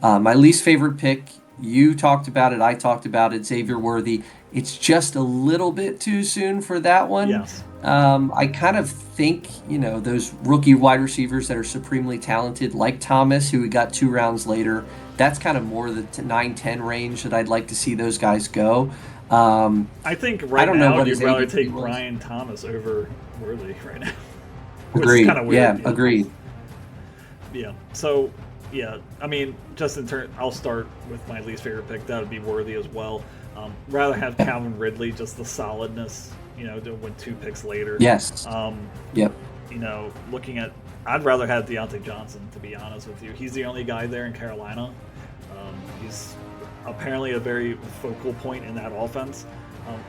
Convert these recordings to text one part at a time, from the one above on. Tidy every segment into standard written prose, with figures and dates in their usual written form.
My least favorite pick, you talked about it, I talked about it, Xavier Worthy. It's just a little bit too soon for that one. Yes. I kind of think, those rookie wide receivers that are supremely talented, like Thomas, who we got 2 rounds later, that's kind of more the 9-10 range that I'd like to see those guys go. Um, I think I right don't know now what you'd his rather ADP take was. Brian Thomas over Worthy right now, which is kind Agreed. of weird. Yeah, Yeah. agreed. Yeah. So, yeah, I mean, just in turn, I'll start with my least favorite pick. That would be Worthy as well. Rather have Yeah. Calvin Ridley, just the solidness, to win 2 picks later. Yes. Um, Yep. Looking at, I'd rather have Deontay Johnson, to be honest with you. He's the only guy there in Carolina. He's apparently a very focal point in that offense. Um,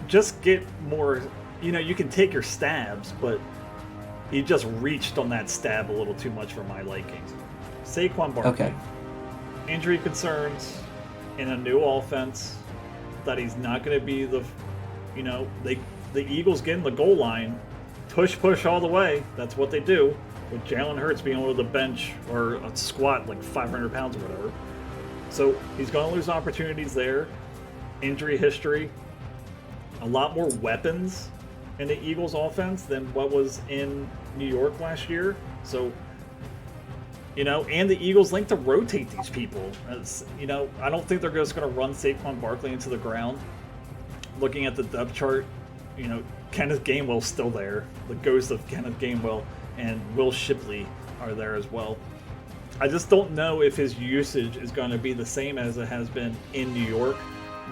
just get more, you can take your stabs, but he just reached on that stab a little too much for my liking. Saquon Barkley, Okay. injury concerns in a new offense that he's not going to be the Eagles get in the goal line, push all the way. That's what they do. With Jalen Hurts being able to bench or a squat like 500 pounds or whatever. So he's going to lose opportunities there. Injury history, a lot more weapons in the Eagles offense than what was in New York last year. So, and the Eagles like to rotate these people. I don't think they're just going to run Saquon Barkley into the ground. Looking at the depth chart, Kenneth Gainwell's still there. The ghost of Kenneth Gainwell and Will Shipley are there as well. I just don't know if his usage is going to be the same as it has been in New York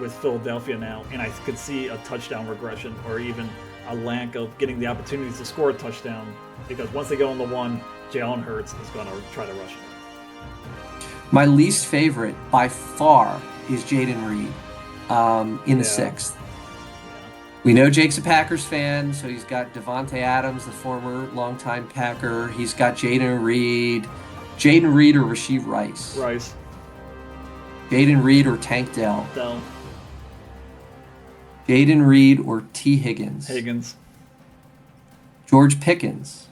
with Philadelphia now, and I could see a touchdown regression or even a lack of getting the opportunities to score a touchdown because once they go on the one, Jalen Hurts is going to try to rush it. My least favorite by far is Jaden Reed in the sixth. We know Jake's a Packers fan, so he's got Devontae Adams, the former longtime Packer. He's got Jaden Reed. Jaden Reed or Rasheed Rice. Rice. Jaden Reed or Tank Dell. Dell. Jaden Reed or T. Higgins. Higgins. George Pickens.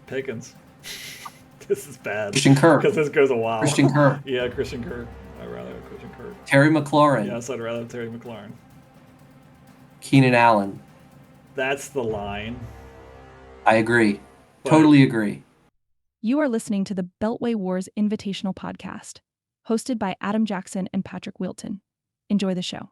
Pickens. This is bad. Christian Kirk. Because this goes a while. Christian Kirk. Yeah, Christian Kirk. I'd rather have Christian Kirk. Terry McLaurin. Yes, I'd rather have Terry McLaurin. Keenan Allen. That's the line. I agree. Totally agree. You are listening to the Beltway Wars Invitational Podcast, hosted by Adam Jackson and Patrick Wilton. Enjoy the show.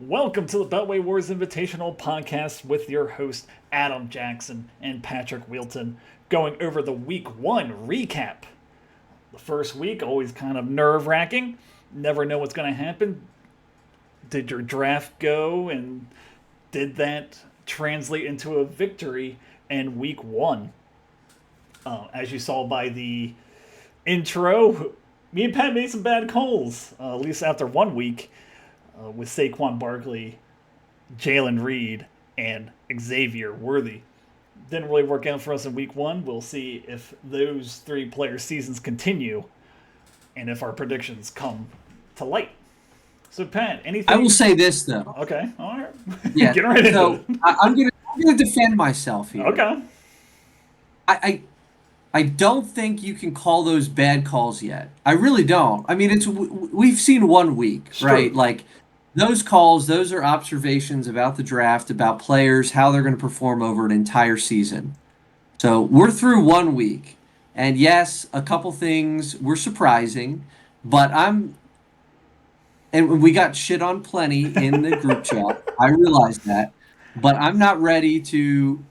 Welcome to the Beltway Wars Invitational Podcast with your host, Adam Jackson and Patrick Wilton, going over the Week 1 recap. The first week, always kind of nerve-wracking. Never know what's going to happen. Did your draft go, and did that translate into a victory in Week 1? As you saw by the intro, me and Pat made some bad calls, at least after 1 week. With Saquon Barkley, Jalen Reed, and Xavier Worthy. Didn't really work out for us in Week 1. We'll see if those 3 player seasons continue and if our predictions come to light. So, Pat, anything? I will say this, though. Okay, all right. Yeah. Get right into it. I'm gonna defend myself here. Okay. I don't think you can call those bad calls yet. I really don't. I mean, we've seen 1 week, right? True. Like those calls, those are observations about the draft, about players, how they're going to perform over an entire season. So we're through 1 week, and yes, a couple things were surprising, but and we got shit on plenty in the group chat. I realize that, but I'm not ready to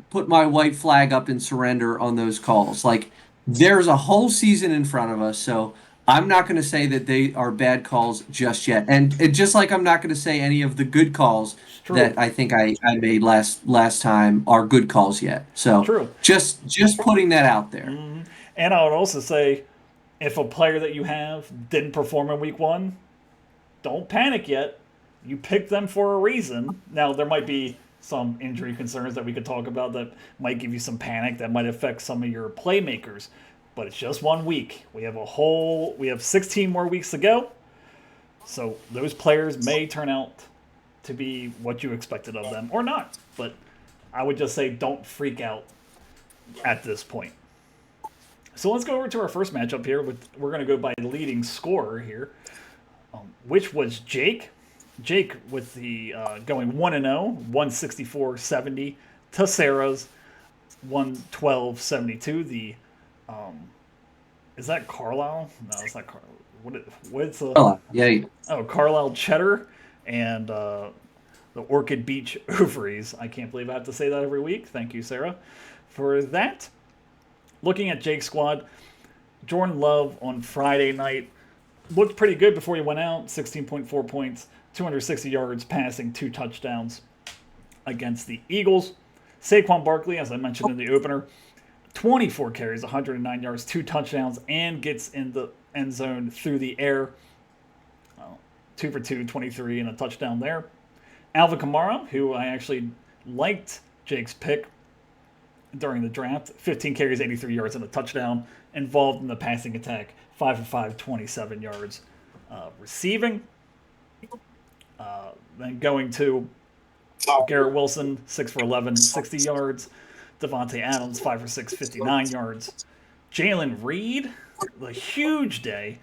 put my white flag up and surrender on those calls. Like, there's a whole season in front of us, so I'm not going to say that they are bad calls just yet. And just like I'm not going to say any of the good calls that I think I made last time are good calls yet. So True. just putting that out there. Mm-hmm. And I would also say If a player that you have didn't perform in week one, don't panic yet. You picked them for a reason. Now, there might be some injury concerns that we could talk about that might give you some panic, that might affect some of your playmakers. But it's just 1 week. We have 16 more weeks to go. So those players may turn out to be what you expected of them or not. But I would just say don't freak out at this point. So let's go over to our first matchup here. We're going to go by leading scorer here, which was Jake. Jake with the going 1-0, 164.70 to Sarah's 112.72. The is that Carlisle? No, it's not Carlisle. What's Oh, yeah. Oh, Carlisle Cheddar and the Orchid Beach Ovaries. I can't believe I have to say that every week. Thank you, Sarah, for that. Looking at Jake's squad, Jordan Love on Friday night looked pretty good before he went out. 16.4 points, 260 yards passing, 2 touchdowns against the Eagles. Saquon Barkley, as I mentioned in the opener, 24 carries, 109 yards, 2 touchdowns, and gets in the end zone through the air. 2 for 2, 23, and a touchdown there. Alvin Kamara, who I actually liked Jake's pick during the draft, 15 carries, 83 yards, and a touchdown, involved in the passing attack, 5 for 5, 27 yards receiving. Then going to Garrett Wilson, 6 for 11, 60 yards. Devontae Adams, 5 for 6, 59 yards. Jalen Reed, the huge day,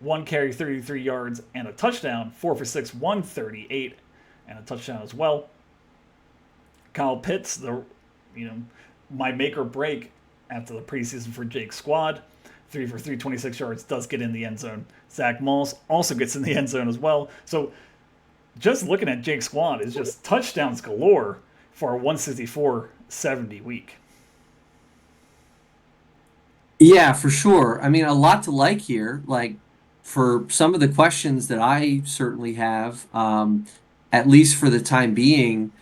1 carry, 33 yards, and a touchdown, 4 for 6, 138, and a touchdown as well. Kyle Pitts, my make or break after the preseason for Jake's squad, 3 for 3, 26 yards, does get in the end zone. Zach Moss also gets in the end zone as well. So just looking at Jake's squad is just touchdowns galore for a 164.70 week. Yeah, for sure. I mean, a lot to like here. Like, for some of the questions that I certainly have, at least for the time being,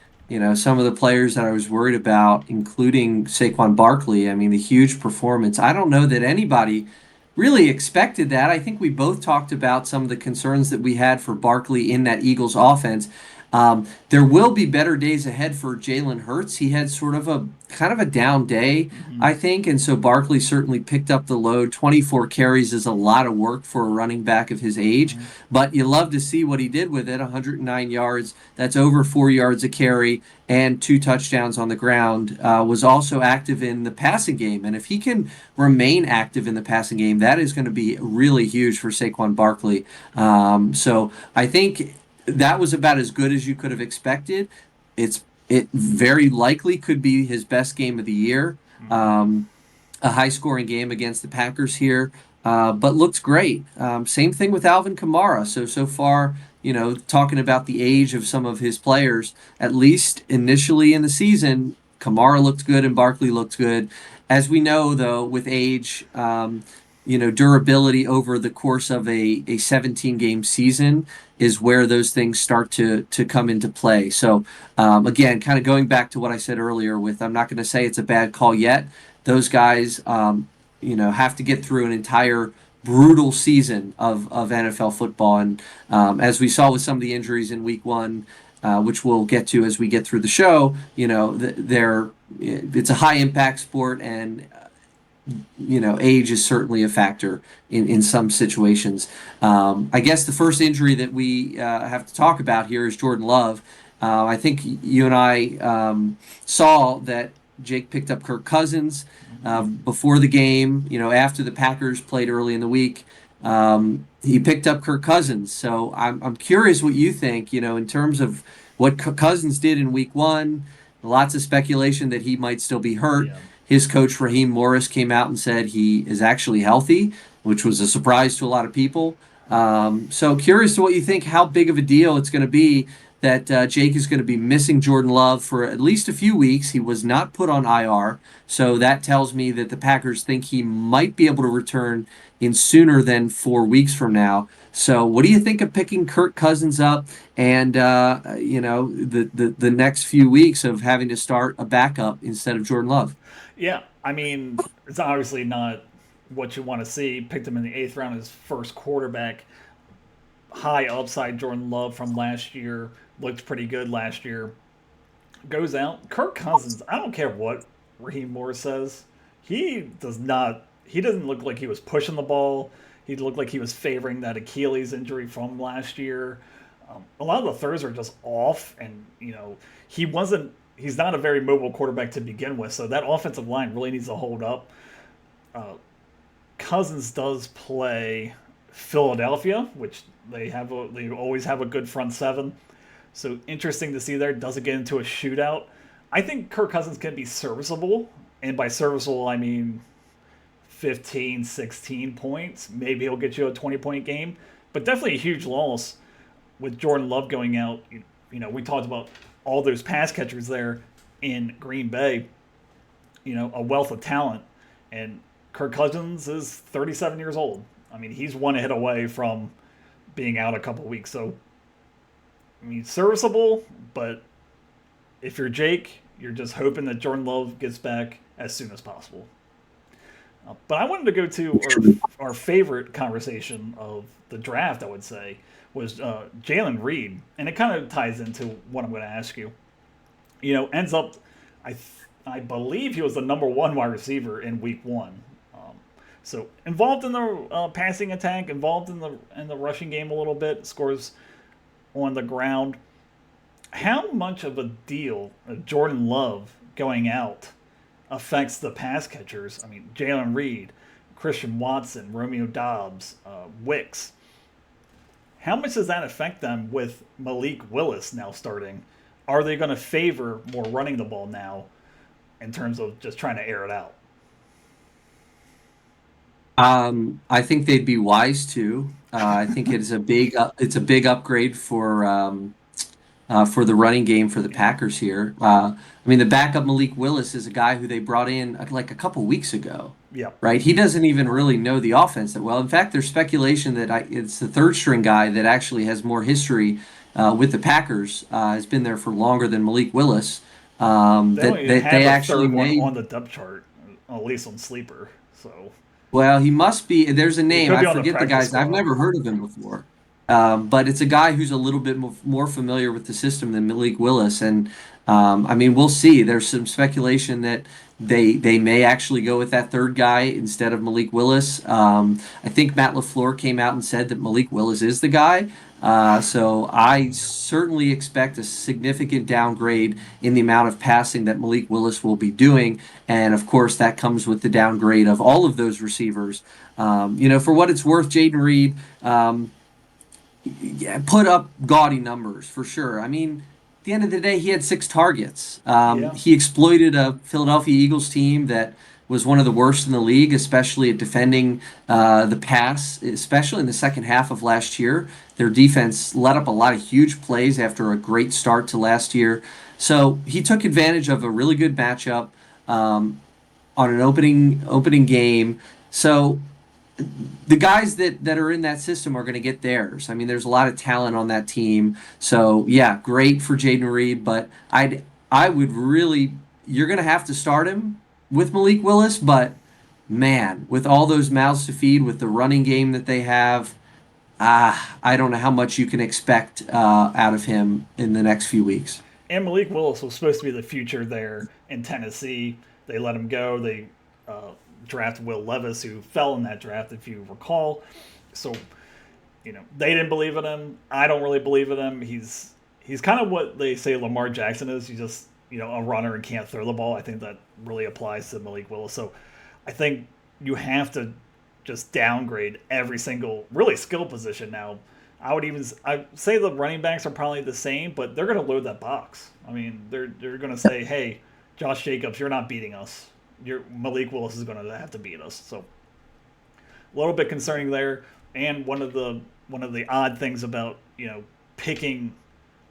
some of the players that I was worried about, including Saquon Barkley, I mean, the huge performance. I don't know that anybody really expected that. I think we both talked about some of the concerns that we had for Barkley in that Eagles offense. There will be better days ahead for Jalen Hurts. He had sort of a kind of a down day, I think, and so Barkley certainly picked up the load. 24 carries is a lot of work for a running back of his age, but you love to see what he did with it. 109 yards, that's over 4 yards a carry, and 2 touchdowns on the ground. Was also active in the passing game, and if he can remain active in the passing game, that is going to be really huge for Saquon Barkley. So I think that was about as good as you could have expected. It very likely could be his best game of the year. A high-scoring game against the Packers here, but looks great. Same thing with Alvin Kamara. So far, talking about the age of some of his players, at least initially in the season, Kamara looked good and Barkley looked good. As we know, though, with age, durability over the course of a 17-game season is where those things start to come into play. So again, kind of going back to what I said earlier with, I'm not going to say it's a bad call yet. Those guys, have to get through an entire brutal season of NFL football. And as we saw with some of the injuries in week one, which we'll get to as we get through the show, it's a high impact sport, and age is certainly a factor in some situations. I guess the first injury that we have to talk about here is Jordan Love. I think you and I saw that Jake picked up Kirk Cousins before the game. After the Packers played early in the week, he picked up Kirk Cousins. So I'm curious what you think. In terms of what Cousins did in week one. Lots of speculation that he might still be hurt. Yeah. His coach, Raheem Morris, came out and said he is actually healthy, which was a surprise to a lot of people. So curious to what you think, how big of a deal it's going to be that Jake is going to be missing Jordan Love for at least a few weeks. He was not put on IR, so that tells me that the Packers think he might be able to return in sooner than 4 weeks from now. So what do you think of picking Kirk Cousins up and, the next few weeks of having to start a backup instead of Jordan Love? Yeah, I mean, it's obviously not what you want to see. Picked him in the 8th round as first quarterback. High upside Jordan Love from last year. Looked pretty good last year. Goes out. Kirk Cousins, I don't care what Raheem Morris says. He does not. He doesn't look like he was pushing the ball. He looked like he was favoring that Achilles injury from last year. A lot of the throws are just off, and he wasn't. He's not a very mobile quarterback to begin with, so that offensive line really needs to hold up. Uh, Cousins does play Philadelphia, which they always have a good front seven. So interesting to see there. Doesn't get into a shootout. I think Kirk Cousins can be serviceable, and by serviceable I mean 15, 16 points. Maybe he'll get you a 20-point game, but definitely a huge loss with Jordan Love going out. We talked about all those pass catchers there in Green Bay. A wealth of talent, and Kirk Cousins is 37 years old. I mean, he's one hit away from being out a couple weeks. So, I mean, serviceable, but if you're Jake, you're just hoping that Jordan Love gets back as soon as possible. But I wanted to go to our favorite conversation of the draft, I would say, was Jalen Reed. And it kind of ties into what I'm going to ask you. Ends up, I believe he was the number 1 wide receiver in week 1. So involved in the passing attack, involved in the rushing game a little bit, scores on the ground. How much of a deal Jordan Love going out affects the pass catchers? I mean, Jalen Reed, Christian Watson, Romeo Dobbs, Wicks. How much does that affect them with Malik Willis now starting? Are they going to favor more running the ball now in terms of just trying to air it out? I think they'd be wise to. I think it's a big upgrade for the running game for the Packers here. I mean, the backup Malik Willis is a guy who they brought in like a couple weeks ago, Yep. right? He doesn't even really know the offense that well. In fact, there's speculation that it's the third string guy that actually has more history with the Packers. Has been there for longer than Malik Willis. They don't even have They a actually third one made. on the depth chart, at least on Sleeper. So Well, he must be. There's a he name. could I be on the forget the practice guy's. I've squad. never heard of him before. But it's a guy who's a little bit more familiar with the system than Malik Willis. And I mean, we'll see. There's some speculation that they may actually go with that third guy instead of Malik Willis. I think Matt LaFleur came out and said that Malik Willis is the guy. So I certainly expect a significant downgrade in the amount of passing that Malik Willis will be doing. And of course, that comes with the downgrade of all of those receivers. For what it's worth, Jaden Reed, yeah, put up gaudy numbers for sure. I mean, at the end of the day, he had 6 targets. Yeah. He exploited a Philadelphia Eagles team that was one of the worst in the league, especially at defending the pass, especially in the second half of last year. Their defense let up a lot of huge plays after a great start to last year. So he took advantage of a really good matchup on an opening game. So the guys that are in that system are going to get theirs. I mean, there's a lot of talent on that team. So yeah, great for Jaden Reed, but I would really you're going to have to start him with Malik Willis, but man, with all those mouths to feed with the running game that they have, I don't know how much you can expect out of him in the next few weeks. And Malik Willis was supposed to be the future there in Tennessee. They let him go. They uh, drafted Will Levis, who fell in that draft, if you recall. So, they didn't believe in him. I don't really believe in him. He's kind of what they say Lamar Jackson is. He's just a runner and can't throw the ball. I think that really applies to Malik Willis. So, I think you have to just downgrade every single really skill position now. I say the running backs are probably the same, but they're going to load that box. I mean, they're going to say, "Hey, Josh Jacobs, you're not beating us. Malik Willis is going to have to beat us." So a little bit concerning there. And one of the odd things about picking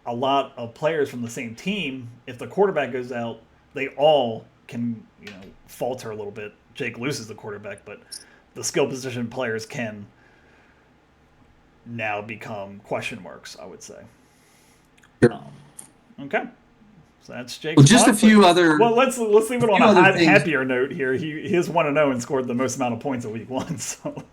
a lot of players from the same team, if the quarterback goes out, they all can falter a little bit. Jake loses the quarterback, but the skill position players can now become question marks, I would say. Sure. Um, okay. So that's Jake's. Well, just a spot, few but- other. Well, let's leave it on few other a things. happier note here. He is 1-0 and scored the most amount of points in week 1. So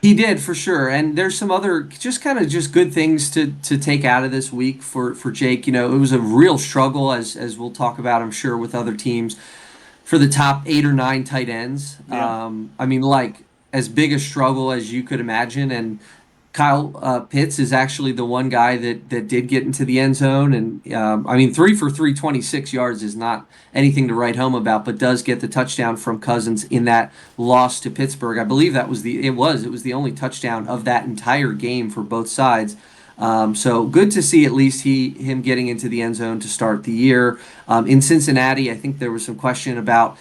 He did for sure, and there's some other just kind of just good things to take out of this week for Jake. You know, it was a real struggle as we'll talk about, I'm sure, with other teams for the top 8 or 9 tight ends. Yeah. I mean, like as big a struggle as you could imagine, and Kyle Pitts is actually the one guy that did get into the end zone, and I mean 3 for 326 yards is not anything to write home about, but does get the touchdown from Cousins in that loss to Pittsburgh. I believe that was it was the only touchdown of that entire game for both sides. So good to see at least him getting into the end zone to start the year. In Cincinnati, I think there was some question about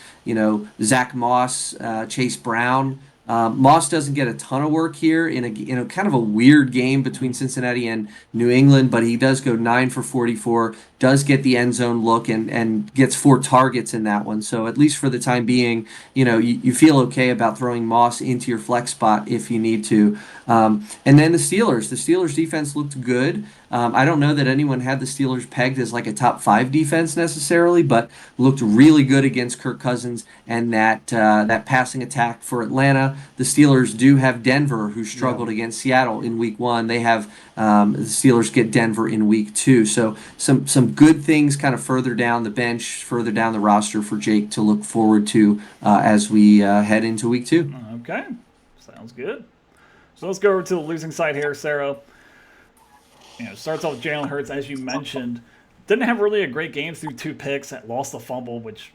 Zach Moss, Chase Brown. Moss doesn't get a ton of work here in a kind of a weird game between Cincinnati and New England, but he does go 9 for 44, does get the end zone look and gets 4 targets in that one. So at least for the time being, you feel okay about throwing Moss into your flex spot if you need to. And then the Steelers defense looked good. I don't know that anyone had the Steelers pegged as like a top 5 defense necessarily, but looked really good against Kirk Cousins and that passing attack for Atlanta. The Steelers do have Denver, who struggled against Seattle in week 1. They have the Steelers get Denver in week 2. So some good things kind of further down the bench, further down the roster for Jake to look forward to as we head into week 2. Okay, sounds good. So let's go over to the losing side here, Sarah. Starts off with Jalen Hurts, as you mentioned. Didn't have really a great game through 2 picks. Lost the fumble, which,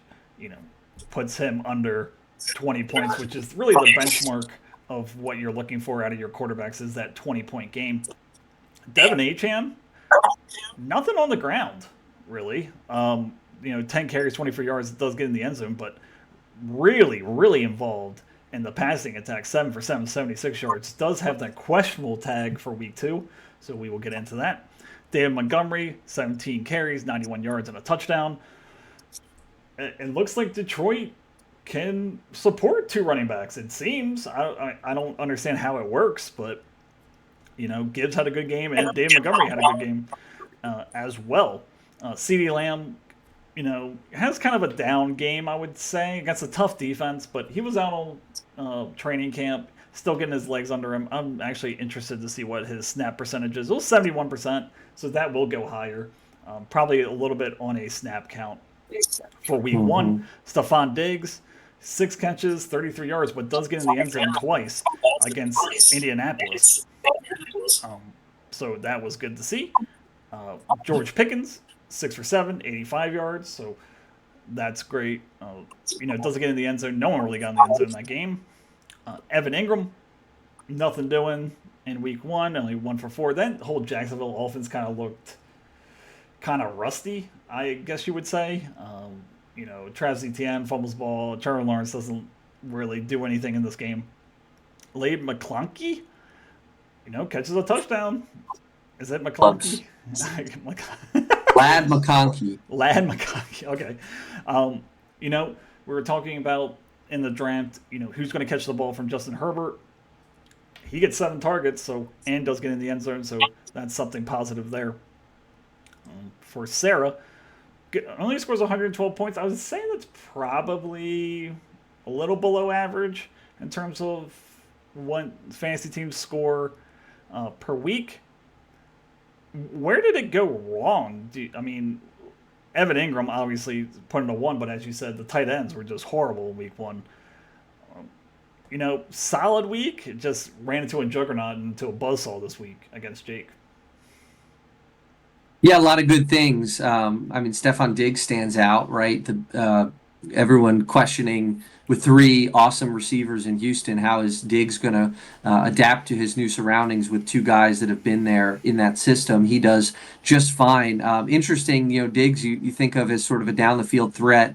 puts him under 20 points, which is really the benchmark of what you're looking for out of your quarterbacks is that 20-point game. Devin Achane, nothing on the ground, really. 10 carries, 24 yards, does get in the end zone, but really, really involved in the passing attack. 7 for 7, 76 yards. Does have that questionable tag for week 2, so we will get into that. David Montgomery, 17 carries, 91 yards, and a touchdown. It looks like Detroit can support 2 running backs. It seems. I don't understand how it works, but Gibbs had a good game, and David Montgomery had a good game as well. CeeDee Lamb, has kind of a down game, I would say, against a tough defense, but he was out on training camp, still getting his legs under him. I'm actually interested to see what his snap percentage is. It was 71%, so that will go higher. Probably a little bit on a snap count for week 1. Stephon Diggs, 6 catches, 33 yards, but does get in the end zone twice against Indianapolis. So that was good to see. George Pickens, 6 for 7, 85 yards. So that's great. Doesn't get in the end zone. No one really got in the end zone in that game. Evan Ingram, nothing doing in week 1, only 1 for 4. Then the whole Jacksonville offense kind of looked kind of rusty, I guess you would say. Travis Etienne fumbles the ball. Trevor Lawrence doesn't really do anything in this game. Laid McConkey, catches a touchdown. Is it McConkey? Lad McConkey. Lad McConkey. Okay. We were talking about in the draft, who's going to catch the ball from Justin Herbert. He gets 7 targets, and does get in the end zone, so that's something positive there. For Sarah, only scores 112 points. I would say that's probably a little below average in terms of what fantasy teams score per week. Where did it go wrong? Evan Ingram obviously put in a 1, but as you said, the tight ends were just horrible in week 1. Solid week. It just ran into a juggernaut and into a buzzsaw this week against Jake. Yeah, a lot of good things. Stephon Diggs stands out, right? Everyone questioning with 3 awesome receivers in Houston, how is Diggs going to adapt to his new surroundings with 2 guys that have been there in that system? He does just fine. Interesting, Diggs you think of as sort of a down the field threat.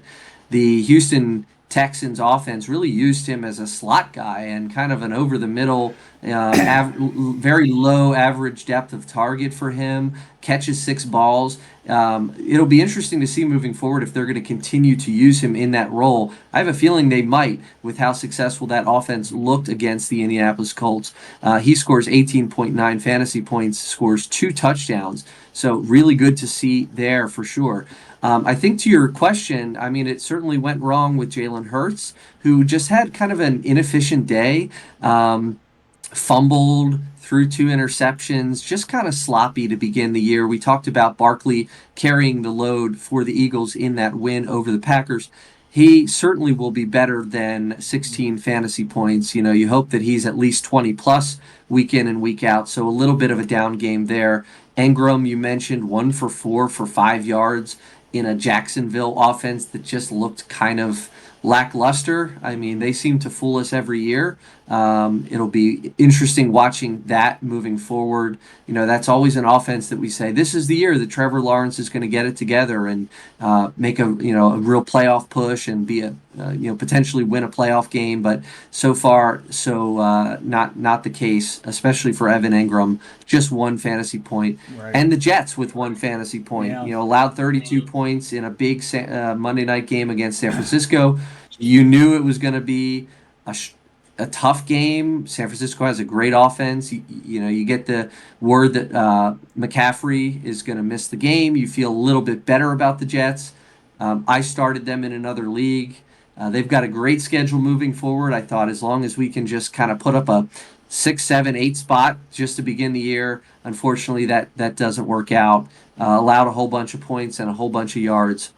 The Houston Texans offense really used him as a slot guy and kind of an over the middle, very low average depth of target for him. Catches 6 balls. It'll be interesting to see moving forward if they're going to continue to use him in that role. I have a feeling they might, with how successful that offense looked against the Indianapolis Colts. He scores 18.9 fantasy points, scores 2 touchdowns. So really good to see there for sure. I think to your question, I mean, it certainly went wrong with Jalen Hurts, who just had kind of an inefficient day. Fumbled, threw two interceptions, just kind of sloppy to begin the year. We talked about Barkley carrying the load for the Eagles in that win over the Packers. He certainly will be better than 16 fantasy points. You know, you hope that he's at least 20 plus week in and week out. So a little bit of a down game there. Engram, you mentioned 1 for 4 for 5 yards in a Jacksonville offense that just looked kind of lackluster. I mean, they seem to fool us every year. It'll be interesting watching that moving forward. You know, that's always an offense that we say this is the year that Trevor Lawrence is going to get it together and make a a real playoff push and be a potentially win a playoff game. But so far, not the case, especially for Evan Engram. Just one fantasy point, Right. and the Jets with one fantasy point. Yeah. You know, allowed 32 points in a big Monday night game against San Francisco. You knew it was going to be a, a tough game. San Francisco has a great offense. You get the word that McCaffrey is going to miss the game. You feel a little bit better about the Jets. I started them in another league. They've got a great schedule moving forward. I thought as long as we can just kind of put up a 6, 7, 8 spot just to begin the year. Unfortunately, that doesn't work out. Allowed a whole bunch of points and a whole bunch of yards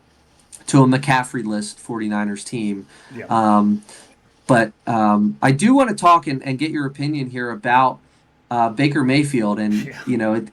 to a McCaffrey list 49ers team. Yeah. But I do want to talk and get your opinion here about Baker Mayfield. And, Yeah. it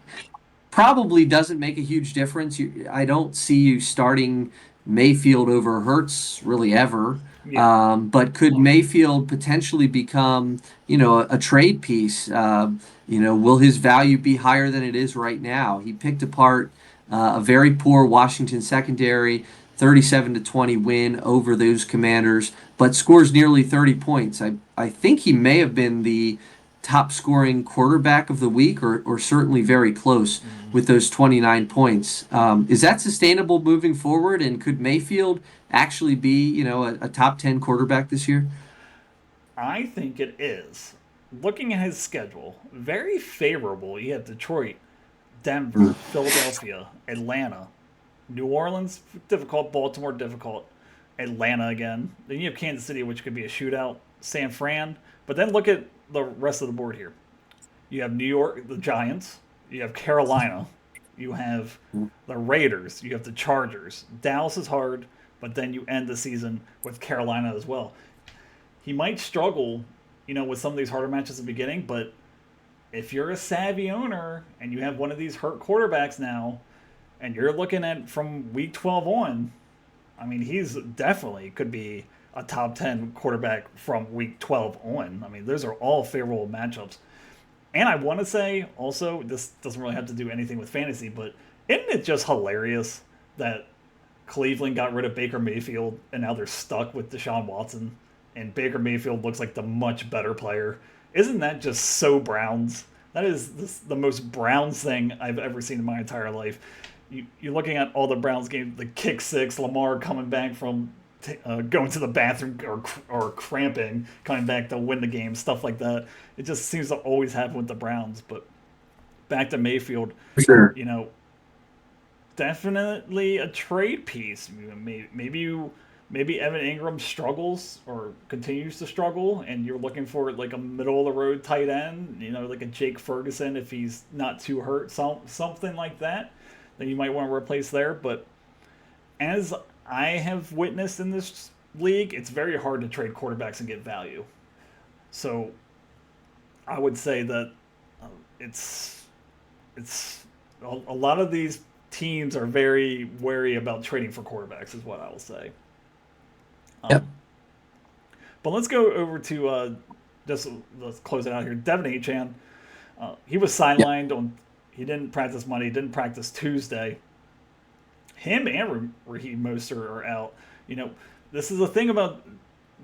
probably doesn't make a huge difference. I don't see you starting Mayfield over Hurts really ever. Yeah. But could Mayfield potentially become, a trade piece? Will his value be higher than it is right now? He picked apart a very poor Washington secondary, 37-20 win over those Commanders, but scores nearly 30 points. I think he may have been the top scoring quarterback of the week, or certainly very close with those 29 points. Is that sustainable moving forward? And could Mayfield actually be, a top 10 quarterback this year? I think it is. Looking at his schedule, very favorable. You have Detroit, Denver, Philadelphia, Atlanta, New Orleans, difficult, Baltimore, difficult, Atlanta again. Then you have Kansas City, which could be a shootout, San Fran. But then look at the rest of the board here. You have New York, the Giants. You have Carolina. You have the Raiders. You have the Chargers. Dallas is hard, but then you end the season with Carolina as well. He might struggle, with some of these harder matches at the beginning, but if you're a savvy owner and you have one of these hurt quarterbacks now, and you're looking at from week 12 on, I mean, he's definitely could be a top 10 quarterback from week 12 on. I mean, those are all favorable matchups. And I want to say also, this doesn't really have to do anything with fantasy, but isn't it just hilarious that Cleveland got rid of Baker Mayfield and now they're stuck with Deshaun Watson and Baker Mayfield looks like the much better player? Isn't that just so Browns? That is the most Browns thing I've ever seen in my entire life. You're looking at all the Browns games, the kick six, Lamar coming back from going to the bathroom or cramping, coming back to win the game, stuff like that. It just seems to always happen with the Browns. But back to Mayfield, For sure. Definitely a trade piece. Maybe Evan Ingram struggles or continues to struggle, and you're looking for like a middle of the road tight end, like a Jake Ferguson if he's not too hurt, something like that you might want to replace there. But as I have witnessed in this league, it's very hard to trade quarterbacks and get value. So I would say that it's a lot of these teams are very wary about trading for quarterbacks, is what I will say. Yep. But let's go over to let's close it out here. Devin Achan, he was sidelined on. He didn't practice Monday. Didn't practice Tuesday. Him and Raheem Mostert are out. This is the thing about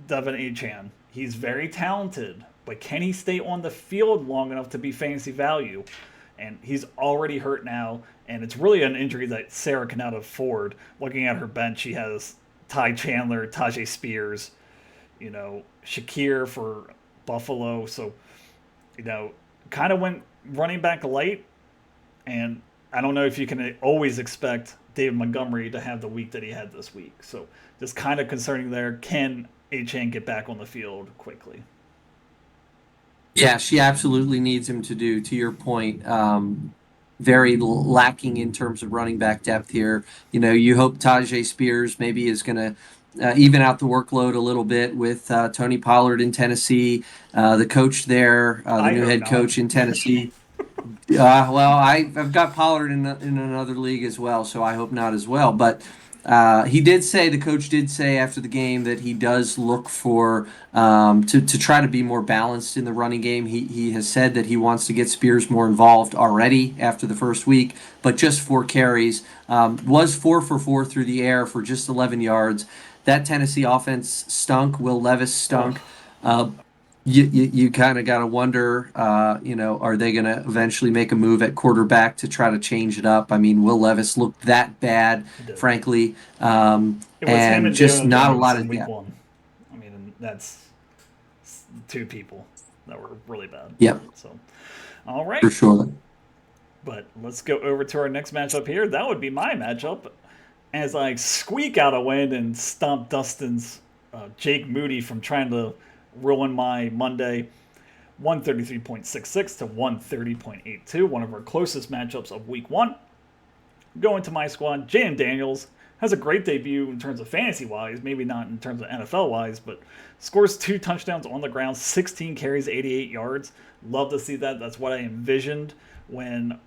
Devin Achan. He's very talented, but can he stay on the field long enough to be fantasy value? And he's already hurt now, and it's really an injury that Sarah cannot afford. Looking at her bench, she has Ty Chandler, Tajay Spears, Shakir for Buffalo. So, kind of went running back light, and I don't know if you can always expect David Montgomery to have the week that he had this week. So just kind of concerning there. Can Achane get back on the field quickly? Yeah, she absolutely needs him to do, to your point, very lacking in terms of running back depth here. You hope Tajay Spears maybe is going to even out the workload a little bit with Tony Pollard in Tennessee, the coach there, the I new hope head not. coach in Tennessee. Well, I've got Pollard in another league as well, so I hope not as well. But the coach did say after the game that he does look for to try to be more balanced in the running game. He has said that he wants to get Spears more involved already after the first week, but just 4 carries. Was 4 for 4 through the air for just 11 yards. That Tennessee offense stunk. Will Levis Oh, stunk. Uh, you kind of got to wonder, are they going to eventually make a move at quarterback to try to change it up? I mean, Will Levis looked that bad, he did. frankly, It was him and and just Daniel not a Jones lot in of week yeah, one. I mean, and that's two people that were really bad. yep, So, all for right. sure. But let's go over to our next matchup here. That would be my matchup as I squeak out a win and stomp Dustin's Jake Moody from trying to ruin my Monday 133.66 to 130.82, one of our closest matchups of week one. Going to my squad, Jaden Daniels has a great debut in terms of fantasy wise, maybe not in terms of NFL wise, but scores 2 touchdowns on the ground, 16 carries, 88 yards. Love to see that. That's what I envisioned when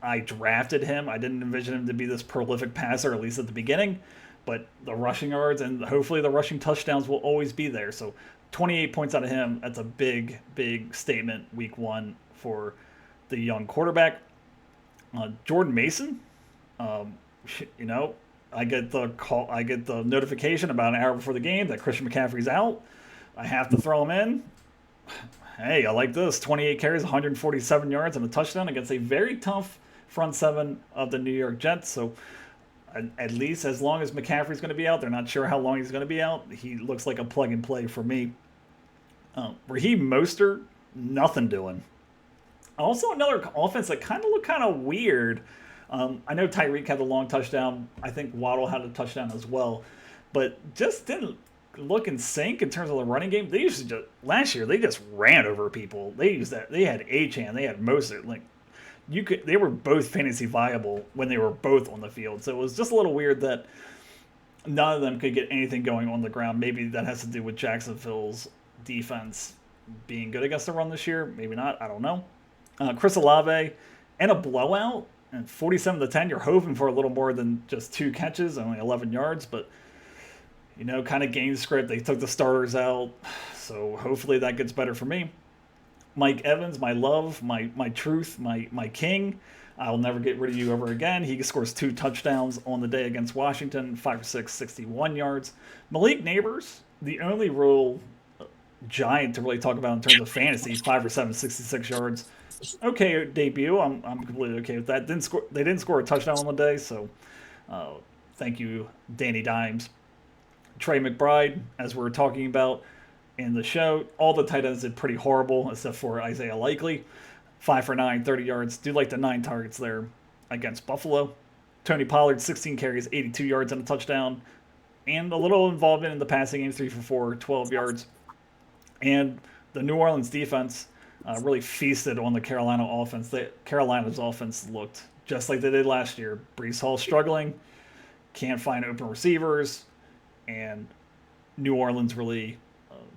I drafted him. I didn't envision him to be this prolific passer, at least at the beginning, but the rushing yards and hopefully the rushing touchdowns will always be there. So 28 points out of him. That's a big, big statement week one for the young quarterback. Jordan Mason, um, you know, I get the notification about an hour before the game that Christian McCaffrey's out. I have to throw him in. Hey, I like this. 28 carries, 147 yards, and a touchdown against a very tough front seven of the New York Jets. So at least as long as McCaffrey's going to be out, they're not sure how long he's going to be out. He looks like a plug and play for me. Raheem Mostert, nothing doing. Also, another offense that kind of looked kind of weird. I know Tyreek had the long touchdown. I think Waddle had a touchdown as well, but just didn't look in sync in terms of the running game. They used to just last year they just ran over people. They used that. They had Achane, they had Mostert. Like they were both fantasy viable when they were both on the field. So it was just a little weird that none of them could get anything going on the ground. Maybe that has to do with Jacksonville's defense being good against the run this year. Maybe not. I don't know. Chris Olave and a blowout and 47-10. You're hoping for a little more than just 2 catches, only 11 yards, but kind of game script. They took the starters out, so hopefully that gets better for me. Mike Evans, my love, my truth, my king. I'll never get rid of you ever again. He scores 2 touchdowns on the day against Washington, 5 for 6, 61 yards. Malik Neighbors, the only real giant to really talk about in terms of fantasy, 5 for 7, 66 yards. Okay debut. I'm completely okay with that. They didn't score a touchdown on the day, so thank you, Danny Dimes. Trey McBride, as we were talking about in the show, all the tight ends did pretty horrible except for Isaiah Likely. 5 for 9, 30 yards. Do like the 9 targets there against Buffalo. Tony Pollard, 16 carries, 82 yards and a touchdown. And a little involvement in the passing game, 3 for 4, 12 yards. And the New Orleans defense really feasted on the Carolina offense. Carolina's offense looked just like they did last year. Brees Hall struggling, can't find open receivers, and New Orleans really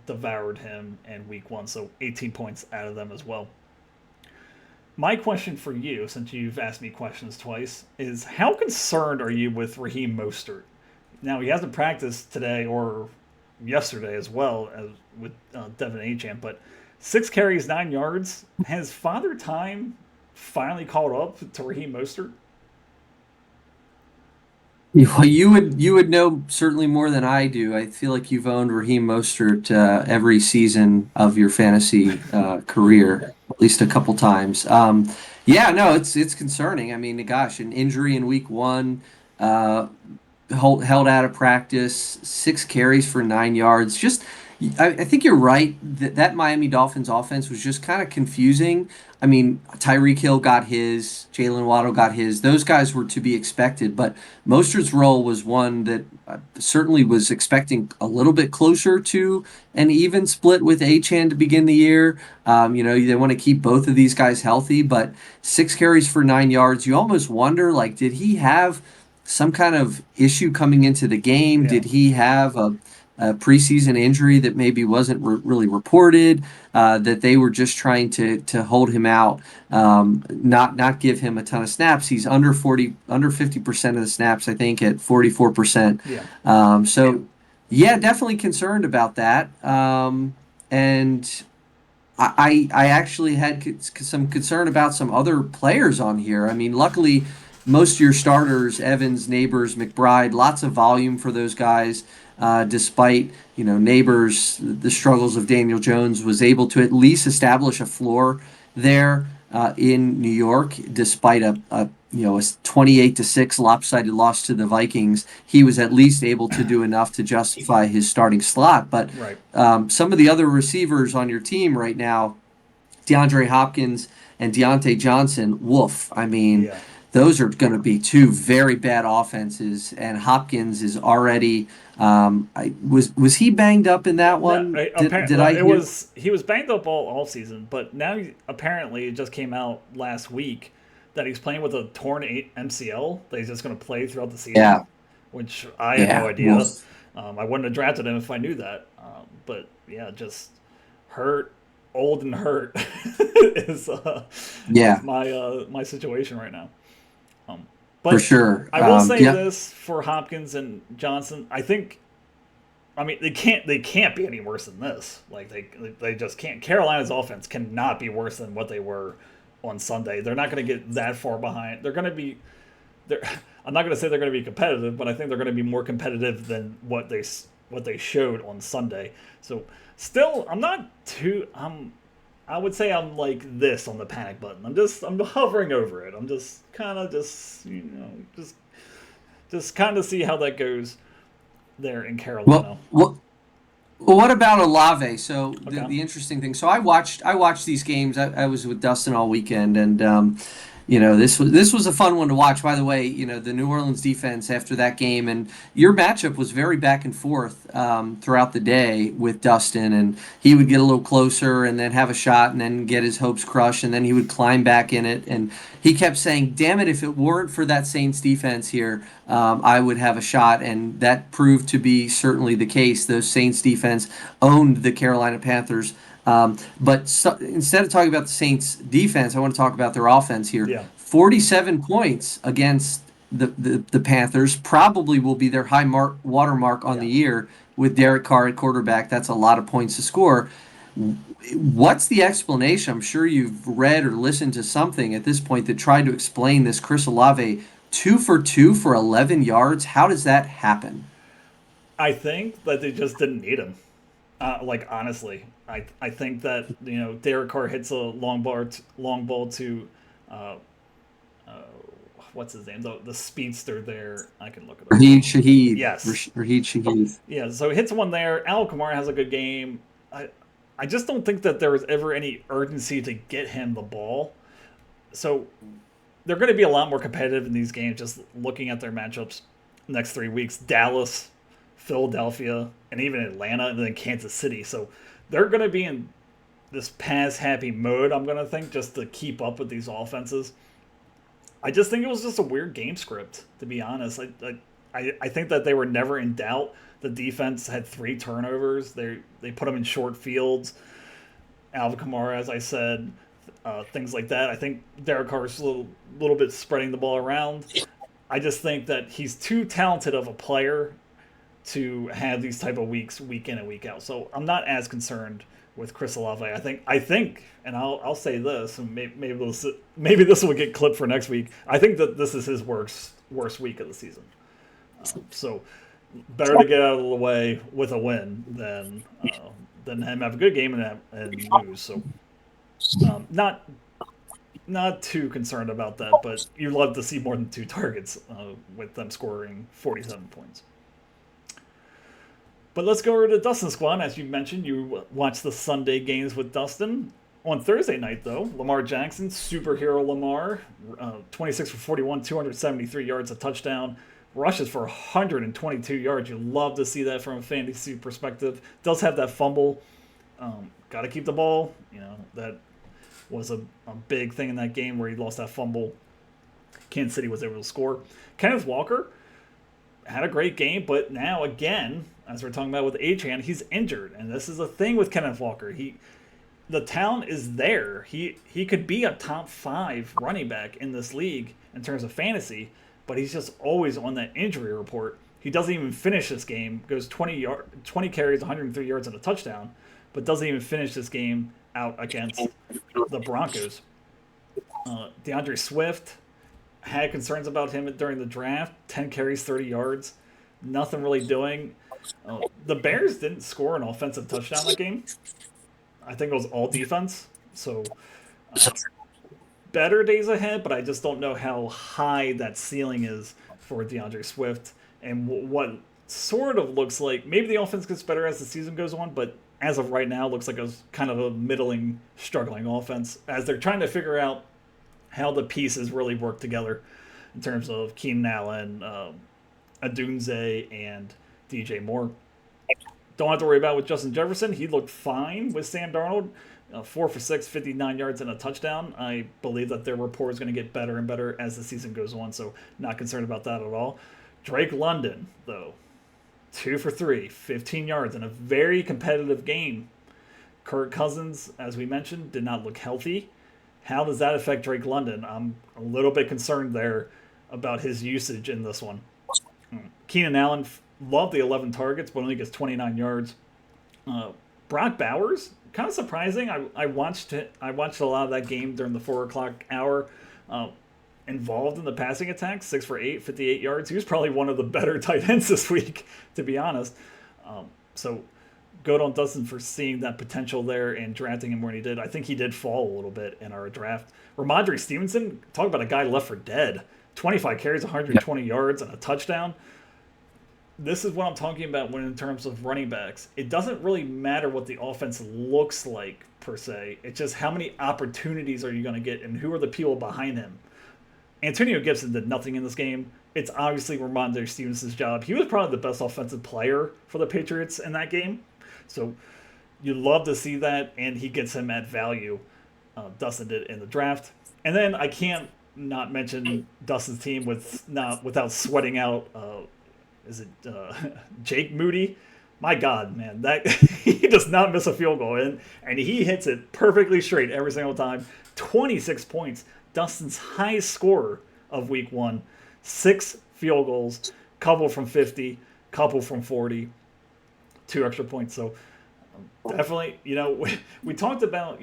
devoured him in week one. So 18 points out of them as well. My question for you, since you've asked me questions twice, is how concerned are you with Raheem Mostert? Now, he hasn't practiced today or yesterday as well as with Devin Achane, but 6 carries, 9 yards. Has Father Time finally caught up to Raheem Mostert? Well, you would know certainly more than I do. I feel like you've owned Raheem Mostert every season of your fantasy career, at least a couple times. Yeah, no, it's concerning. I mean, gosh, an injury in week one, held out of practice, 6 carries for 9 yards. Just I think you're right that Miami Dolphins offense was just kind of confusing. I mean, Tyreek Hill got his, Jalen Waddle got his. Those guys were to be expected, but Mostert's role was one that certainly was expecting a little bit closer to an even split with Achan to begin the year. They want to keep both of these guys healthy, but 6 carries for 9 yards. You almost wonder, like, did he have some kind of issue coming into the game? Yeah. Did he have a preseason injury that maybe wasn't really reported, that they were just trying to hold him out, not give him a ton of snaps. He's under 50% of the snaps, I think, at 44%. Yeah. So yeah, definitely concerned about that. And I actually had some concern about some other players on here. I mean, luckily, most of your starters, Evans, Neighbors, McBride, lots of volume for those guys. Despite Neighbors, the struggles of Daniel Jones, was able to at least establish a floor there in New York, despite a 28-6 lopsided loss to the Vikings. He was at least able to do enough to justify his starting slot. But Right. some of the other receivers on your team right now, DeAndre Hopkins and Deontay Johnson, woof. I mean, Yeah. those are going to be two very bad offenses, and Hopkins is already. Was he banged up in that No, one? Did well, I hear? he was banged up all season, but now apparently it just came out last week that he's playing with a torn MCL that he's just going to play throughout the season, Yeah, which I had no yeah, idea. woof. I wouldn't have drafted him if I knew that. But yeah, just hurt, old and hurt is Yeah, my situation right now. Um, for but sure. I will say Yeah, this for Hopkins and Johnson. I mean, they can't be any worse than this. Like they just can't. Carolina's offense cannot be worse than what they were on Sunday. They're not going to get that far behind. They're going to be. They're, I'm not going to say they're going to be competitive, but I think they're going to be more competitive than what they showed on Sunday. So still, I'm not too. I would say I'm like this on the panic button. I'm hovering over it. I'm just kind of just kind of see how that goes there in well, Carolina. well, what about Olave? So the, Okay. the interesting thing. So I watched these games. I was with Dustin all weekend, and this was a fun one to watch. By the way, the New Orleans defense after that game, and your matchup was very back and forth throughout the day with Dustin, and he would get a little closer and then have a shot and then get his hopes crushed, and then he would climb back in it, and he kept saying, "Damn it! If it weren't for that Saints defense here, I would have a shot," and that proved to be certainly the case. Those Saints defense owned the Carolina Panthers. But instead of talking about the Saints defense, I want to talk about their offense here. Yeah. 47 points against the Panthers probably will be their high watermark on Yeah. the year with Derek Carr at quarterback. That's a lot of points to score. What's the explanation? I'm sure you've read or listened to something at this point that tried to explain this Chris Olave 2 for 2 for 11 yards. How does that happen? I think that they just didn't need him. Like honestly, I think that Derek Carr hits a long ball to uh, uh, what's his name, the speedster there. I can look it up. Raheed Shaheed. Yes, Raheed Shaheed. yeah. So he hits one there. Al Kamara has a good game. I just don't think that there was ever any urgency to get him the ball. So they're going to be a lot more competitive in these games. Just looking at their matchups next 3 weeks: Dallas, Philadelphia, and even Atlanta, and then Kansas City. So they're going to be in this pass happy mode, I'm going to think, just to keep up with these offenses. I just think it was just a weird game script, to be honest. I think that they were never in doubt. The defense had 3 turnovers. They put them in short fields. Alvin Kamara, as I said, things like that. I think Derek Carr's a little bit spreading the ball around. I just think that he's too talented of a player to have these type of weeks week in and week out. So I'm not as concerned with Chris Olave. I think, and I'll say this, and maybe this will get clipped for next week. I think that this is his worst week of the season. So better to get out of the way with a win than him have a good game and lose. So not too concerned about that, but you'd love to see more than 2 targets with them scoring 47 points. But let's go over to Dustin's squad. As you mentioned, you watched the Sunday games with Dustin. On Thursday night, though, Lamar Jackson, superhero Lamar, 26 for 41, 273 yards, a touchdown, rushes for 122 yards. You love to see that from a fantasy perspective. Does have that fumble. Got to keep the ball. That was a big thing in that game where he lost that fumble. Kansas City was able to score. Kenneth Walker had a great game, but now again, as we're talking about with Achane, he's injured, and this is a thing with Kenneth Walker. The talent is there. He could be a top 5 running back in this league in terms of fantasy, but he's just always on that injury report. He doesn't even finish this game. Goes 20 carries, 103 yards, and a touchdown, but doesn't even finish this game out against the Broncos. DeAndre Swift, had concerns about him during the draft. 10 carries, 30 yards. Nothing really doing. The Bears didn't score an offensive touchdown that game. I think it was all defense. So better days ahead, but I just don't know how high that ceiling is for DeAndre Swift and what sort of looks like maybe the offense gets better as the season goes on, but as of right now, it looks like a kind of a middling, struggling offense as they're trying to figure out how the pieces really work together in terms of Keenan Allen, Adunze, and DJ Moore. Don't have to worry about with Justin Jefferson. He looked fine with Sam Darnold. 4 for 6, 59 yards, and a touchdown. I believe that their rapport is going to get better and better as the season goes on, so not concerned about that at all. Drake London, though, 2 for 3, 15 yards in a very competitive game. Kirk Cousins, as we mentioned, did not look healthy. How does that affect Drake London? I'm a little bit concerned there about his usage in this one. Keenan Allen loved the 11 targets, but only gets 29 yards. Brock Bowers, kind of surprising. I watched a lot of that game during the 4 o'clock hour. Involved in the passing attack, 6 for 8, 58 yards. He was probably one of the better tight ends this week, to be honest. So good on Dustin for seeing that potential there and drafting him when he did. I think he did fall a little bit in our draft. Ramondre Stevenson, talk about a guy left for dead. 25 carries, 120 yards, and a touchdown. This is what I'm talking about when in terms of running backs. It doesn't really matter what the offense looks like, per se. It's just how many opportunities are you going to get and who are the people behind him. Antonio Gibson did nothing in this game. It's obviously Ramondre Stevenson's job. He was probably the best offensive player for the Patriots in that game. So you love to see that, and he gets him at value. Dustin did in the draft. And then I can't not mention Dustin's team without sweating out Jake Moody? My God, man, that he does not miss a field goal, and he hits it perfectly straight every single time. 26 points, Dustin's highest scorer of Week 1. 6 field goals, couple from 50, couple from 40, 2 extra points. So definitely, we talked about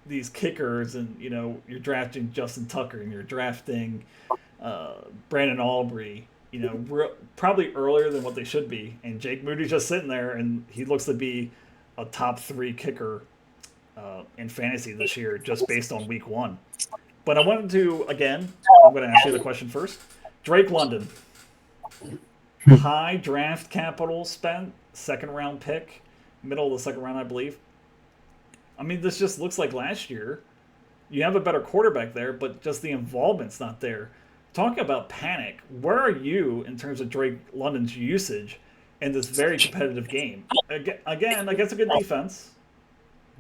these kickers, and you're drafting Justin Tucker and you're drafting Brandon Aubrey. Probably earlier than what they should be. And Jake Moody's just sitting there, and he looks to be a top 3 kicker in fantasy this year just based on Week 1. But I wanted to, again, I'm going to ask you the question first. Drake London, high draft capital spent, 2nd-round pick, middle of the 2nd round, I believe. I mean, this just looks like last year. You have a better quarterback there, but just the involvement's not there. Talking about panic, where are you in terms of Drake London's usage in this very competitive game? Again, against a good defense,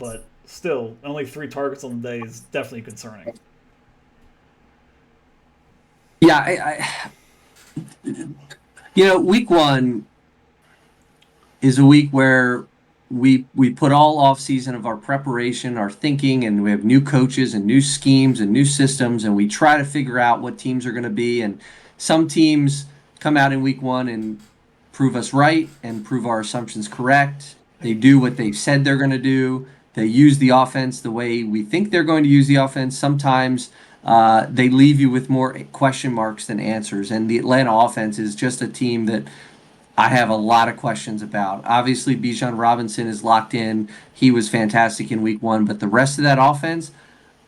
but still, only 3 targets on the day is definitely concerning. Yeah, Week 1 is a week where we put all off season of our preparation, our thinking, and we have new coaches and new schemes and new systems, and we try to figure out what teams are going to be. And some teams come out in Week 1 and prove us right and prove our assumptions correct. They do what they've said they're going to do. They use the offense the way we think they're going to use the offense. Sometimes they leave you with more question marks than answers. And the Atlanta offense is just a team that I have a lot of questions about. Obviously, Bijan Robinson is locked in. He was fantastic in Week 1. But the rest of that offense,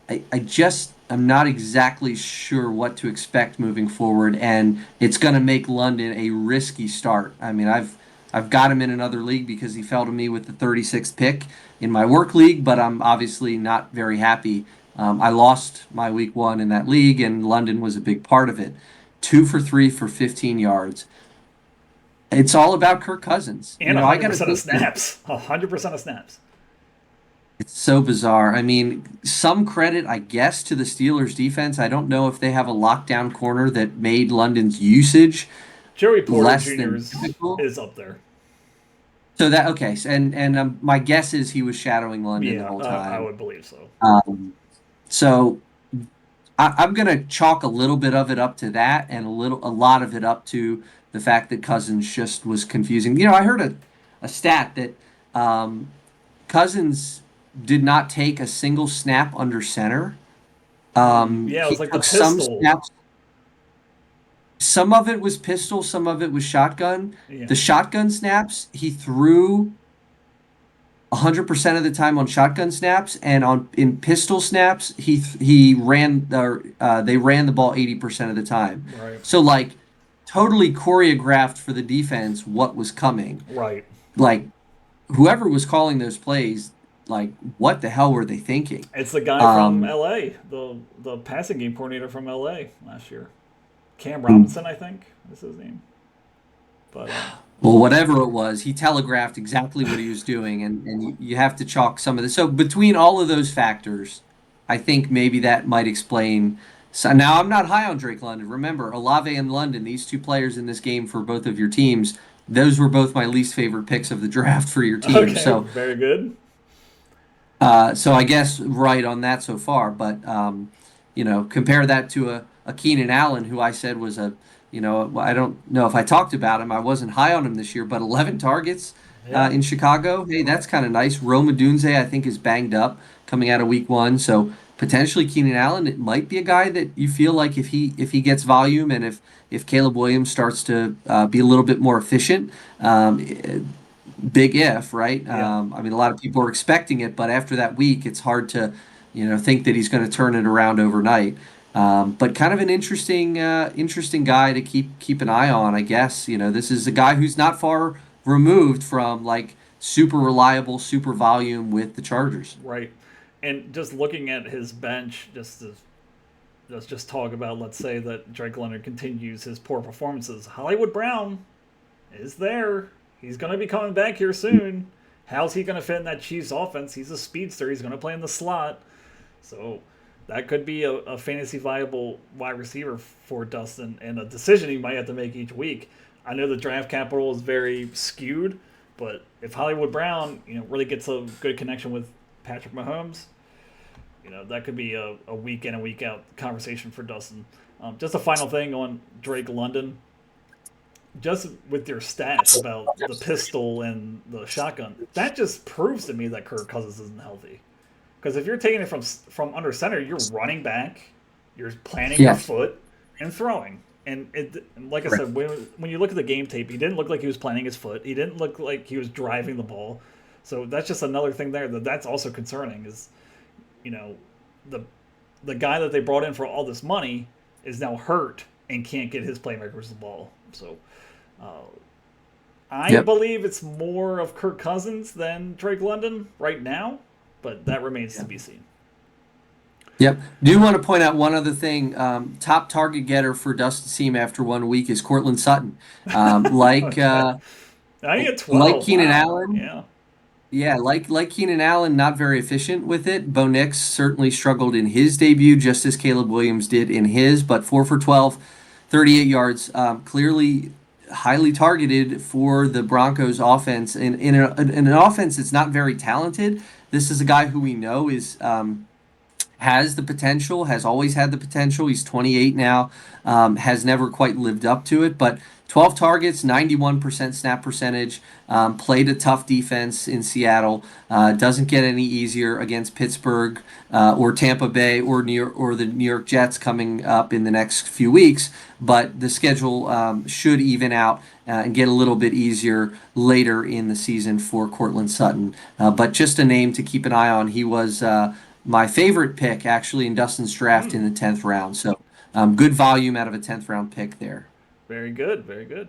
I'm not exactly sure what to expect moving forward. And it's going to make London a risky start. I mean, I've I've got him in another league because he fell to me with the 36th pick in my work league, but I'm obviously not very happy. I lost my week one in that league, and London was a big part of it. 2 for 3 for 15 yards. It's all about Kirk Cousins. And I got to 100% of think that snaps. 100% of snaps. it's so bizarre. I mean, some credit, I guess, to the Steelers' defense. I don't know if they have a lockdown corner that made London's usage Joey Porter less Jr. than typical. is up there. So that okay, and my guess is he was shadowing London the Yeah, whole I time. would believe so. So I'm gonna chalk a little bit of it up to that, and a lot of it up to the fact that Cousins just was confusing. I heard a stat that Cousins did not take a single snap under center. Yeah, it He was like the took some pistol. snaps. Some of it was pistol, some of it was shotgun. Yeah, The shotgun snaps, he threw 100% of the time on shotgun snaps, and on in pistol snaps, he ran they ran the ball 80% of the time. right, So like totally choreographed for the defense what was coming. right. Like whoever was calling those plays, like what the hell were they thinking? It's the guy from Um, L.A., the passing game coordinator from L.A. last year. Cam Robinson, I think, is his name. But Well, whatever it was, he telegraphed exactly what he was doing, and you have to chalk some of this. So between all of those factors, I think maybe that might explain. So now I'm not high on Drake London. Remember, Olave and London, these two players in this game for both of your teams, those were both my least favorite picks of the draft for your team. okay, So very good. so I guess right on that so far, but compare that to a Keenan Allen, who I said was I don't know if I talked about him. I wasn't high on him this year, but 11 targets Yeah, in Chicago. Hey, that's kind of nice. Rome Odunze, I think, is banged up coming out of week one, so potentially Keenan Allen. It might be a guy that you feel like if he gets volume and if Caleb Williams starts to be a little bit more efficient. Big if, right? yeah, I mean, a lot of people are expecting it, but after that week, it's hard to, think that he's going to turn it around overnight. But kind of an interesting guy to keep an eye on, I guess. This is a guy who's not far removed from like super reliable, super volume with the Chargers. right. And just looking at his bench, let's just talk about, let's say that Drake Leonard continues his poor performances. Hollywood Brown is there. He's going to be coming back here soon. How's he going to fit in that Chiefs offense? He's a speedster. He's going to play in the slot. So that could be a fantasy viable wide receiver for Dustin and a decision he might have to make each week. I know the draft capital is very skewed, but if Hollywood Brown, really gets a good connection with Patrick Mahomes, that could be a week in and week out conversation for Dustin. Just a final thing on Drake London. Just with your stats about the pistol and the shotgun, that just proves to me that Kirk Cousins isn't healthy. Because if you're taking it from under center, you're running back, you're planting your Yes. foot, and throwing. And like I said, when you look at the game tape, he didn't look like he was planting his foot. He didn't look like he was driving the ball. So that's just another thing there that's also concerning. Is the the guy that they brought in for all this money is now hurt and can't get his playmakers the ball. So I Yep. believe it's more of Kirk Cousins than Drake London right now, but that remains to be seen. Yep. Do want to point out one other thing. Top target getter for Dustin Seam after 1 week is Cortland Sutton. Like Okay. Now you get like 12. Keenan Wow. Allen. Yeah. Yeah, like Keenan Allen, not very efficient with it. Bo Nix certainly struggled in his debut, just as Caleb Williams did in his, but 4 for 12, 38 yards. Clearly highly targeted for the Broncos offense. In an offense that's not very talented, this is a guy who we know has the potential, has always had the potential. He's 28 now, has never quite lived up to it, but 12 targets, 91% snap percentage, played a tough defense in Seattle. Doesn't get any easier against Pittsburgh or Tampa Bay or the New York Jets coming up in the next few weeks. But the schedule should even out and get a little bit easier later in the season for Cortland Sutton. But just a name to keep an eye on. He was my favorite pick actually in Dustin's draft in the 10th round. So good volume out of a 10th round pick there. Very good. Very good.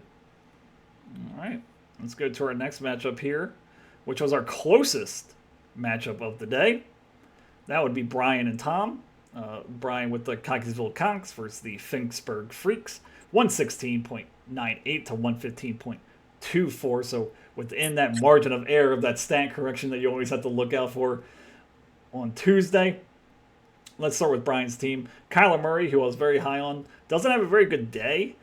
All right. Let's go to our next matchup here, which was our closest matchup of the day. That would be Brian and Tom. Brian with the Cockeysville Conks versus the Finksburg Freaks. 116.98 to 115.24. So within that margin of error of that stat correction that you always have to look out for on Tuesday. Let's start with Brian's team. Kyler Murray, who I was very high on, doesn't have a very good day.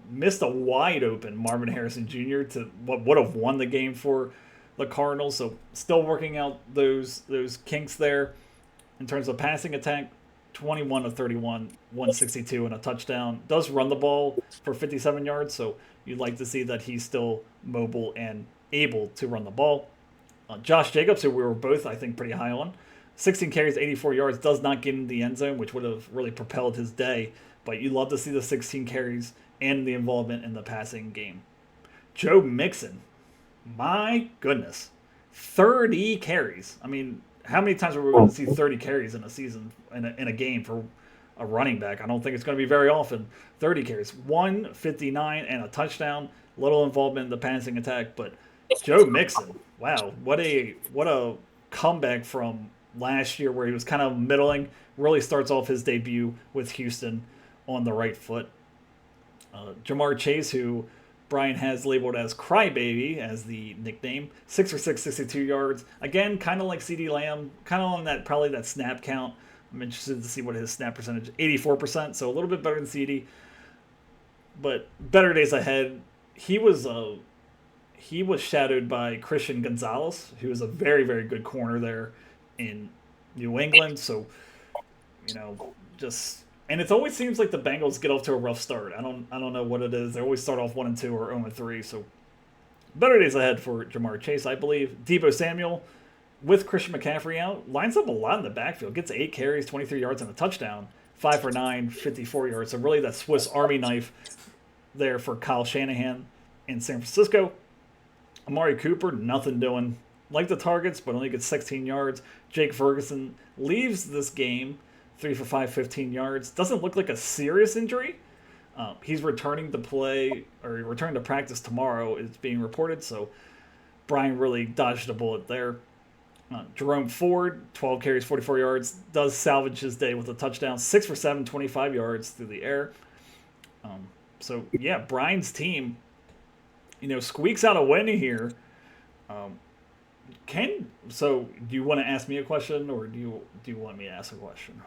Missed a wide open Marvin Harrison Jr. to what would have won the game for the Cardinals. So still working out those kinks there. In terms of passing attack, 21 to 31, 162 and a touchdown. Does run the ball for 57 yards, so you'd like to see that he's still mobile and able to run the ball. Josh Jacobs, who we were both, I think, pretty high on, 16 carries, 84 yards, does not get in the end zone, which would have really propelled his day. But you love to see the 16 carries and the involvement in the passing game. Joe Mixon, my goodness, 30 carries. I mean, how many times are we going to see 30 carries in a season, in a game for a running back? I don't think it's going to be very often. 30 carries, 159 and a touchdown. Little involvement in the passing attack, but Joe Mixon, wow, what a comeback from last year where he was kind of middling. Really starts off his debut with Houston on the right foot. Jamar Chase, who Brian has labeled as Crybaby as the nickname, 6 for 6, 62 yards. Again, kind of like CeeDee Lamb, kind of on that probably that snap count. I'm interested to see what his snap percentage, 84%, so a little bit better than CeeDee, but better days ahead. He was shadowed by Christian Gonzalez, who is a very, very good corner there in New England. So, and it always seems like the Bengals get off to a rough start. I don't know what it is. They always start off 1-2 or 0-3. So better days ahead for Jamar Chase, I believe. Deebo Samuel, with Christian McCaffrey out, lines up a lot in the backfield. Gets 8 carries, 23 yards, and a touchdown. 5 for 9, 54 yards. So really that Swiss Army knife there for Kyle Shanahan in San Francisco. Amari Cooper, nothing doing. Like the targets, but only gets 16 yards. Jake Ferguson leaves this game 3 for 5, 15 yards. Doesn't look like a serious injury. He's returning to play, or returning to practice tomorrow, it's being reported. So Brian really dodged a bullet there. Jerome Ford, 12 carries, 44 yards, does salvage his day with a touchdown. 6 for 7, 25 yards through the air. So, yeah, Brian's team, squeaks out a win here. So do you want to ask me a question, or do you want me to ask a question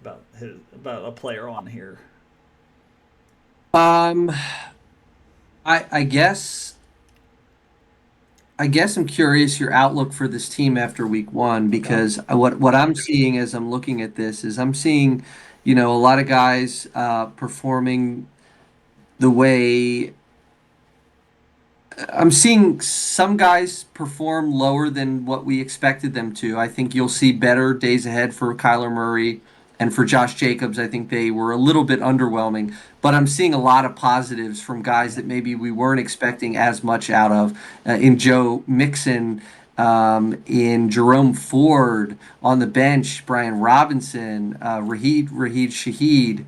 about a player on here? I guess I'm curious your outlook for this team after week one, because what I'm seeing as I'm looking at this is I'm seeing, a lot of guys performing the way I'm seeing some guys perform lower than what we expected them to. I think you'll see better days ahead for Kyler Murray and for Josh Jacobs. I think they were a little bit underwhelming, but I'm seeing a lot of positives from guys that maybe we weren't expecting as much out of. In Joe Mixon, in Jerome Ford on the bench, Brian Robinson, Raheed Shaheed.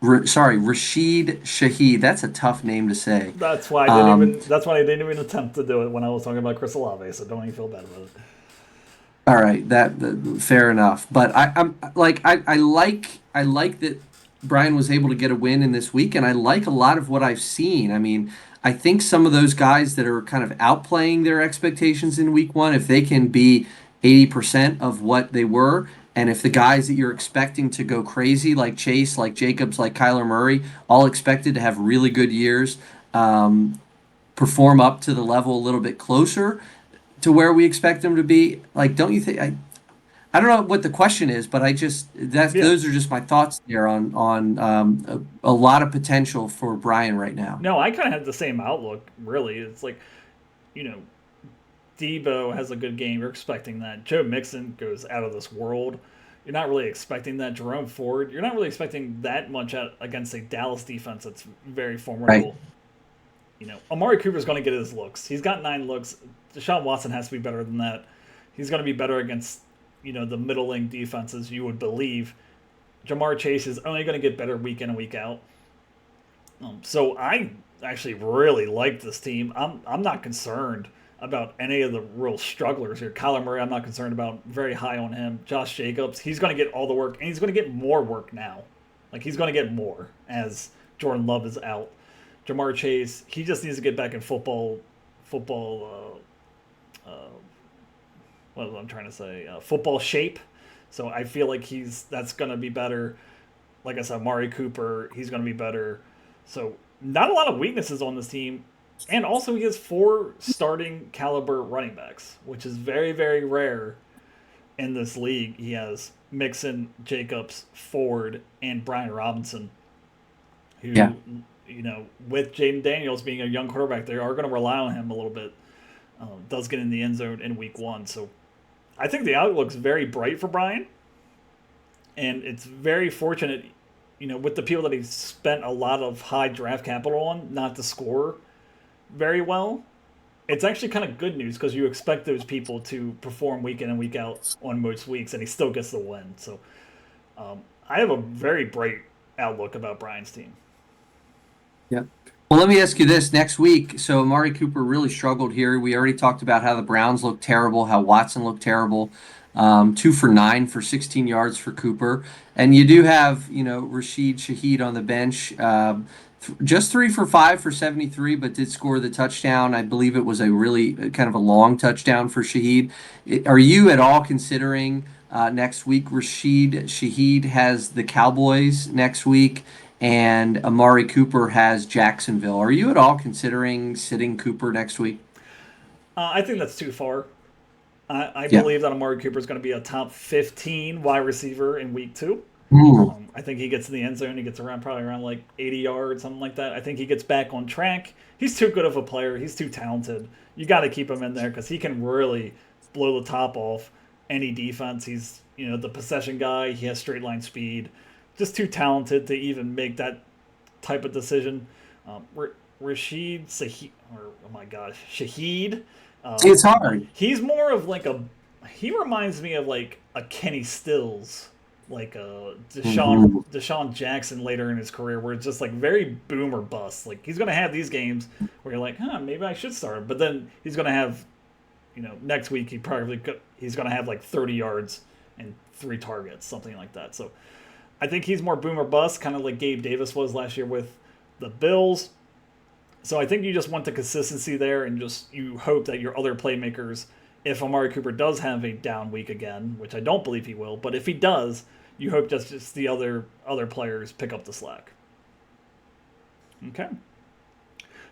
Rashid Shaheed. That's a tough name to say. That's why I didn't even attempt to do it when I was talking about Chris Olave. So don't even feel bad about it. All right, that fair enough. But I like that Brian was able to get a win in this week, and I like a lot of what I've seen. I mean, I think some of those guys that are kind of outplaying their expectations in week one, if they can be 80% of what they were, and if the guys that you're expecting to go crazy, like Chase, like Jacobs, like Kyler Murray, all expected to have really good years, perform up to the level a little bit closer to where we expect them to be, like, don't you think? I don't know what the question is, but those are just my thoughts there on a lot of potential for Brian right now. No, I kind of have the same outlook, really. It's like, Debo has a good game. You're expecting that. Joe Mixon goes out of this world. You're not really expecting that. Jerome Ford, you're not really expecting that much against a Dallas defense that's very formidable. Right. Amari Cooper's going to get his looks. He's got 9 looks. Deshaun Watson has to be better than that. He's going to be better against, the middling defenses, you would believe. Jamar Chase is only going to get better week in and week out. So I actually really like this team. I'm not concerned about any of the real strugglers here. Kyler Murray, I'm not concerned about. Very high on him. Josh Jacobs, he's going to get all the work, and he's going to get more work now. Like he's going to get more as Jordan Love is out. Jamar Chase, he just needs to get back in football. What was I'm trying to say? Football shape. So I feel like that's going to be better. Like I said, Amari Cooper, he's going to be better. So not a lot of weaknesses on this team. And also he has 4 starting caliber running backs, which is very, very rare in this league. He has Mixon, Jacobs, Ford, and Brian Robinson, who, Yeah. with Jaden Daniels being a young quarterback, they are going to rely on him a little bit. Does get in the end zone in week 1. So I think the outlook's very bright for Brian. And it's very fortunate, with the people that he spent a lot of high draft capital on, not to score very well. It's actually kind of good news because you expect those people to perform week in and week out on most weeks, and he still gets the win. So I have a very bright outlook about Brian's team. Yeah. Well, let me ask you this next week. So Amari Cooper really struggled here. We already talked about how the Browns looked terrible, how Watson looked terrible. 2 for 9 for 16 yards for Cooper. And you do have, Rashid Shaheed on the bench. Just 3 for 5 for 73, but did score the touchdown. I believe it was a really kind of a long touchdown for Shaheed. Are you at all considering next week? Rashid Shaheed has the Cowboys next week, and Amari Cooper has Jacksonville. Are you at all considering sitting Cooper next week? I think that's too far. I Yeah. believe that Amari Cooper is going to be a top 15 wide receiver in week 2. Ooh. I think he gets in the end zone. He gets probably around like 80 yards, something like that. I think he gets back on track. He's too good of a player. He's too talented. You got to keep him in there because he can really blow the top off any defense. He's the possession guy. He has straight line speed. Just too talented to even make that type of decision. Rashid Shaheed, or oh my gosh, Shaheed. See, Um, it's hard. he's more of like a. He reminds me of like a Kenny Stills, like a Mhm. Deshaun Jackson later in his career, where it's just like very boom or bust. Like he's gonna have these games where you're like, maybe I should start him, but then he's gonna have, next week he's gonna have like 30 yards and 3 targets, something like that. So I think he's more boom or bust, kind of like Gabe Davis was last year with the Bills. So I think you just want the consistency there, and just you hope that your other playmakers, if Amari Cooper does have a down week again, which I don't believe he will, but if he does, you hope just the other players pick up the slack. Okay,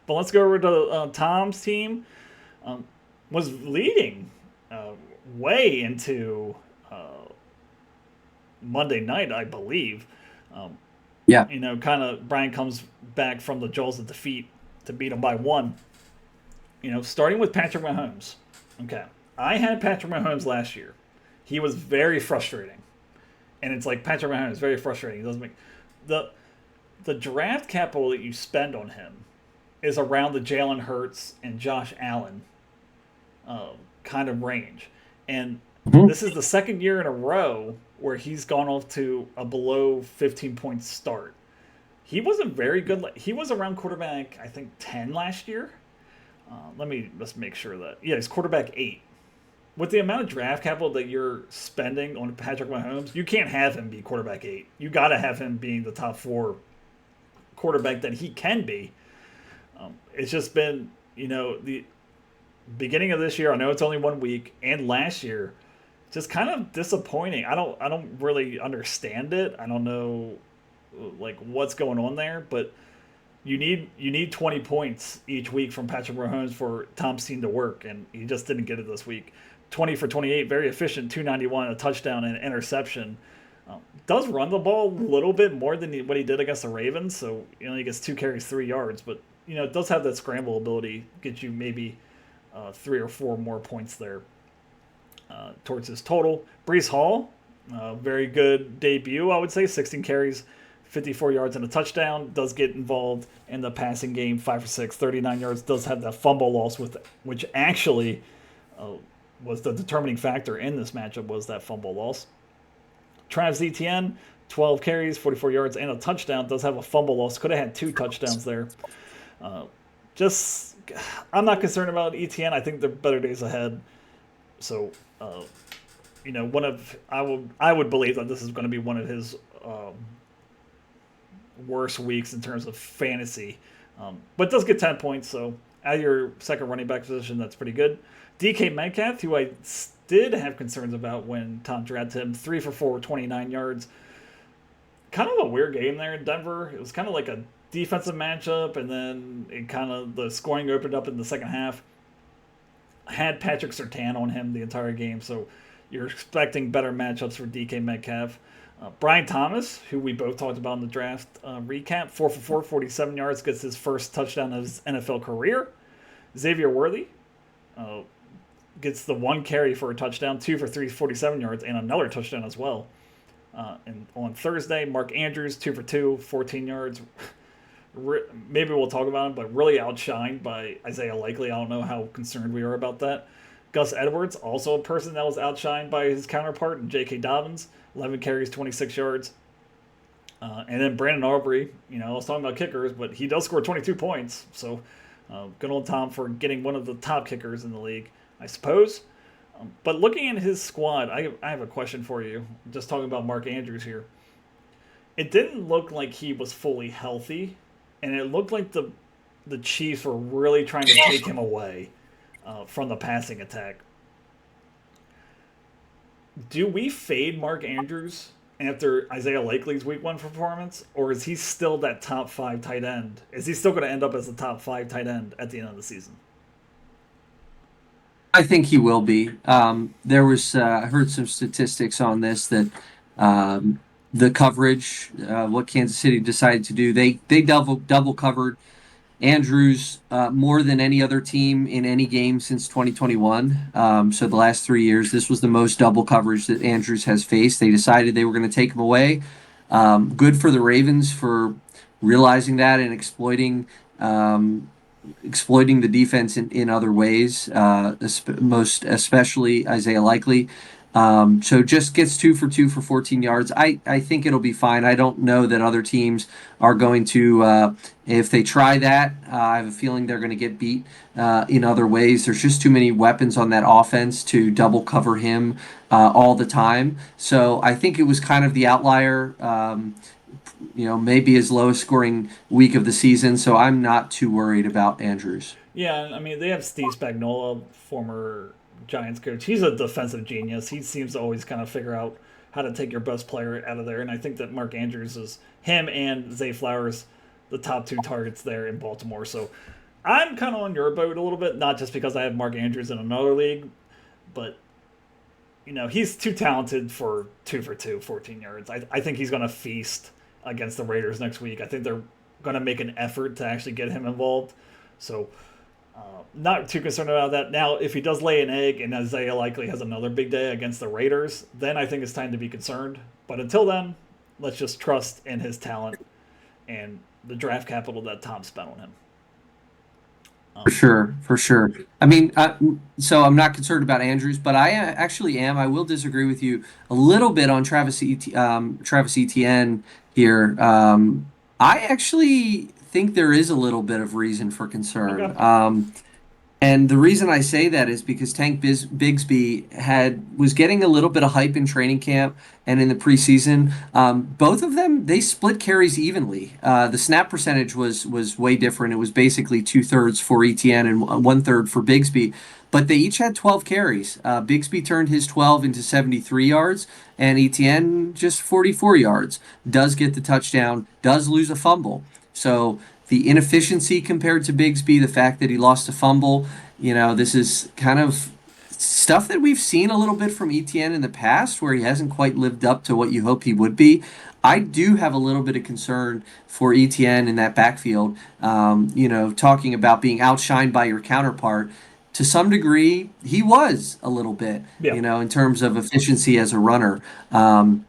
but let's go over to Tom's team. Was leading uh, way into Monday night, I believe. Um, Yeah. kind of Brian comes back from the jaws of defeat to beat him by 1. Starting with Patrick Mahomes. Okay, I had Patrick Mahomes last year. He was very frustrating, and it's like Patrick Mahomes very frustrating. He doesn't make the draft capital that you spend on him is around the Jalen Hurts and Josh Allen uh, kind of range, and Mhm. this is the second year in a row where he's gone off to a below 15-point start. He wasn't very good. He was around quarterback, I think, 10 last year. Let me just make sure that. Yeah, he's quarterback 8. With the amount of draft capital that you're spending on Patrick Mahomes, you can't have him be quarterback 8. You got to have him being the top 4 quarterback that he can be. It's just been, the beginning of this year. I know it's only 1 week, and last year, just kind of disappointing. I don't really understand it. I don't know like what's going on there, but you need 20 points each week from Patrick Mahomes for Tom's team to work, and he just didn't get it this week. 20 for 28, very efficient, 291, a touchdown and an interception. Does run the ball a little bit more than what he did against the Ravens, so he gets 2 carries, 3 yards, but it does have that scramble ability, get you maybe 3 or 4 more points there towards his total. Brees Hall, very good debut, I would say. 16 carries, 54 yards and a touchdown. Does get involved in the passing game, 5 for 6, 39 yards. Does have that fumble loss which actually was the determining factor in this matchup, was that fumble loss. Travis Etienne, 12 carries, 44 yards, and a touchdown. Does have a fumble loss. Could have had 2 touchdowns there. Just, I'm not concerned about ETN. I think there are better days ahead. So, I would believe that this is going to be one of his worst weeks in terms of fantasy. But does get 10 points, so at your second running back position, that's pretty good. DK Metcalf, who I did have concerns about when Tom drafted him, 3 for 4, 29 yards. Kind of a weird game there in Denver. It was kind of like a defensive matchup, and then the scoring opened up in the second half. I had Patrick Surtain on him the entire game, so you're expecting better matchups for DK Metcalf. Brian Thomas, who we both talked about in the draft recap, 4 for 4, 47 yards, gets his first touchdown of his NFL career. Xavier Worthy gets the 1 carry for a touchdown, 2 for 3, 47 yards, and another touchdown as well. And on Thursday, Mark Andrews, 2 for 2, 14 yards. Maybe we'll talk about him, but really outshined by Isaiah Likely. I don't know how concerned we are about that. Gus Edwards, also a person that was outshined by his counterpart, J.K. Dobbins, 11 carries, 26 yards. And then Brandon Aubrey, I was talking about kickers, but he does score 22 points. So good old Tom for getting one of the top kickers in the league, I suppose. But looking at his squad, I have a question for you. Just talking about Mark Andrews here. It didn't look like he was fully healthy, and it looked like the Chiefs were really trying to take him away from the passing attack. Do we fade Mark Andrews after Isaiah Likely's Week 1 performance, or is he still that top 5 tight end? Is he still going to end up as the top 5 tight end at the end of the season? I think he will be. There was I heard some statistics on this that the coverage, what Kansas City decided to do, they double covered Andrews more than any other team in any game since 2021. So the last 3 years, this was the most double coverage that Andrews has faced. They decided they were going to take him away. Good for the Ravens for realizing that and exploiting the defense in other ways, most especially Isaiah Likely. So just gets 2 for 2 for 14 yards. I think it'll be fine. I don't know that other teams are going to, if they try that, I have a feeling they're going to get beat in other ways. There's just too many weapons on that offense to double cover him all the time. So I think it was kind of the outlier. Maybe his lowest scoring week of the season, so I'm not too worried about Andrews. Yeah, I mean, they have Steve Spagnuolo, former Giants coach. He's a defensive genius. He seems to always kind of figure out how to take your best player out of there, and I think that Mark Andrews is him and Zay Flowers, the top 2 targets there in Baltimore. So I'm kind of on your boat a little bit, not just because I have Mark Andrews in another league, but he's too talented for 2 for 2, 14 yards. I think he's going to feast against the Raiders next week. I think they're going to make an effort to actually get him involved. So not too concerned about that. Now, if he does lay an egg and Isaiah Likely has another big day against the Raiders, then I think it's time to be concerned. But until then, let's just trust in his talent and the draft capital that Tom spent on him. For sure. I mean, so I'm not concerned about Andrews, but I actually am. I will disagree with you a little bit on Travis Etienne here. I actually think there is a little bit of reason for concern. Okay. And the reason I say that is because Tank Bigsby was getting a little bit of hype in training camp and in the preseason. Both of them, they split carries evenly. The snap percentage was way different. It was basically 2/3 for ETN and 1/3 for Bigsby. But they each had 12 carries. Bigsby turned his 12 into 73 yards, and ETN just 44 yards. Does get the touchdown, does lose a fumble. So the inefficiency compared to Bigsby, the fact that he lost a fumble, this is kind of stuff that we've seen a little bit from ETN in the past where he hasn't quite lived up to what you hope he would be. I do have a little bit of concern for ETN in that backfield. Talking about being outshined by your counterpart. To some degree, he was a little bit, in terms of efficiency as a runner. And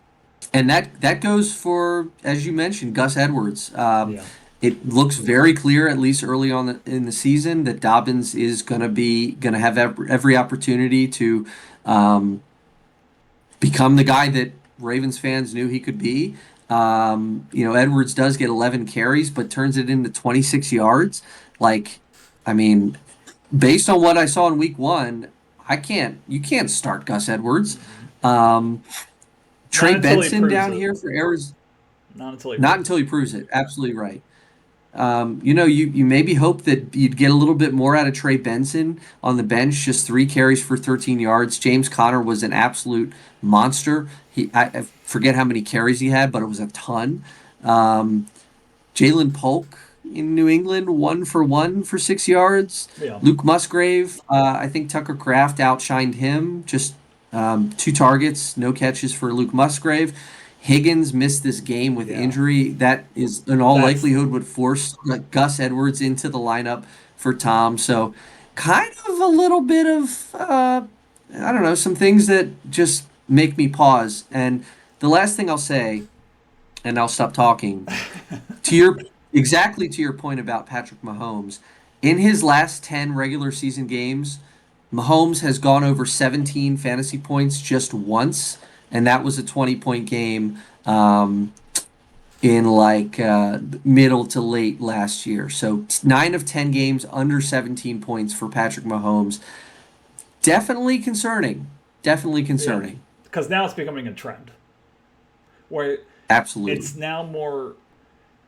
that goes for, as you mentioned, Gus Edwards. It looks very clear, at least early on in the season, that Dobbins is going to have every opportunity to become the guy that Ravens fans knew he could be. Edwards does get 11 carries, but turns it into 26 yards. Like, I mean, based on what I saw in week one, you can't start Gus Edwards. Um, Not Trey until he Benson proves down it. here for Arizona. Not until he Not proves until it. he proves it. Absolutely right. You maybe hope that you'd get a little bit more out of Trey Benson on the bench. Just 3 carries for 13 yards. James Conner was an absolute monster. I forget how many carries he had, but it was a ton. Um, Jalen Polk in New England, 1 for 1 for 6 yards. Yeah. Luke Musgrave, I think Tucker Kraft outshined him. Just 2 targets, no catches for Luke Musgrave. Higgins missed this game with Yeah. injury. That is, in all That's likelihood, would force Gus Edwards into the lineup for Tom. So, kind of a little bit of, I don't know, some things that just make me pause. And the last thing I'll say, and I'll stop talking, to your exactly to your point about Patrick Mahomes, in his last 10 regular season games, Mahomes has gone over 17 fantasy points just once, and that was a 20-point game in middle to late last year. So 9 of 10 games under 17 points for Patrick Mahomes. Definitely concerning. Definitely yeah. concerning. Because now it's becoming a trend where Absolutely. it's now more.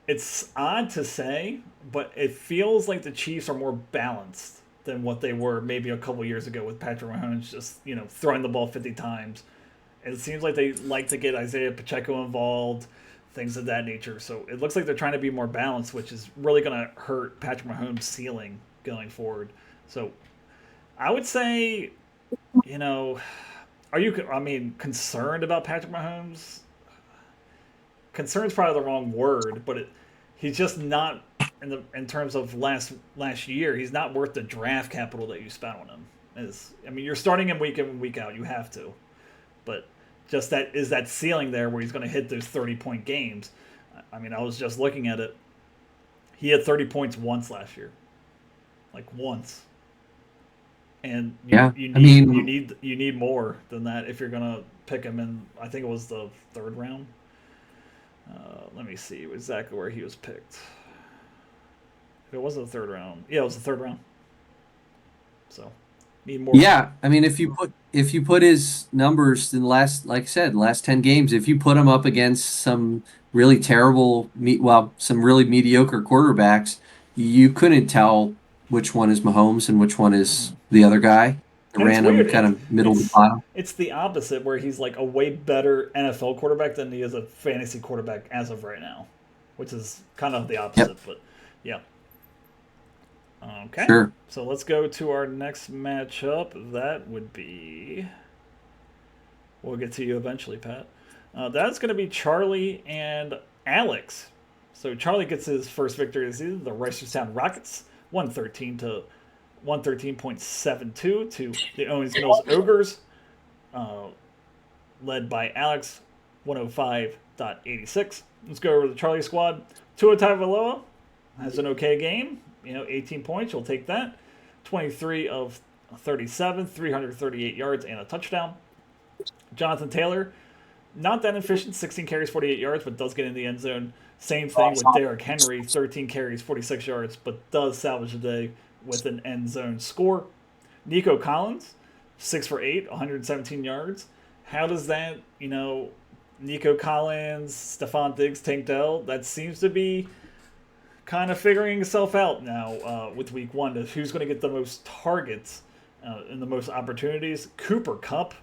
It's odd to say, but it feels like the Chiefs are more balanced than what they were maybe a couple years ago with Patrick Mahomes just throwing the ball 50 times. It seems like they like to get Isaiah Pacheco involved, things of that nature. So it looks like they're trying to be more balanced, which is really going to hurt Patrick Mahomes' ceiling going forward. So I would say, you know, are you? I mean, concerned about Patrick Mahomes? Concern is probably the wrong word, but he's just not in terms of last year. He's not worth the draft capital that you spent on him. You're starting him week in and week out. You have to, but just that ceiling there where he's going to hit those 30-point games. I was just looking at it. He had 30 points once last year, like once. And Yeah. you need more than that if you're gonna pick him in. I think it was the third round. Let me see exactly where he was picked. If it wasn't the third round, yeah, it was the third round. So need more. Yeah, I mean, if you put his numbers in the last, like I said, last 10 games, if you put him up against some really some really mediocre quarterbacks, you couldn't tell which one is Mahomes and which one is the other guy. The And it's random weird. kind of middle to bottom. It's the opposite where he's like a way better NFL quarterback than he is a fantasy quarterback as of right now, which is kind of the Yep, opposite. But yeah, okay. sure. So let's go to our next matchup. That would be. We'll get to you eventually, Pat. That's going to be Charlie and Alex. So Charlie gets his first victory of the season. The Reisterstown Rockets, 113.72 to the Owens Mills Ogres, uh, led by Alex, 105.86. Let's go over to the Charlie squad. Tua Tagovailoa has an okay game. 18 points. You'll take that. 23 of 37, 338 yards and a touchdown. Jonathan Taylor, not that efficient, 16 carries, 48 yards, but does get in the end zone. Same thing with Derrick Henry, 13 carries, 46 yards, but does salvage the day with an end zone score. Nico Collins, 6 for 8, 117 yards. How does that, Nico Collins, Stephon Diggs, Tank Dell, that seems to be kind of figuring itself out now with week one. Who's going to get the most targets and the most opportunities? Cooper Kupp.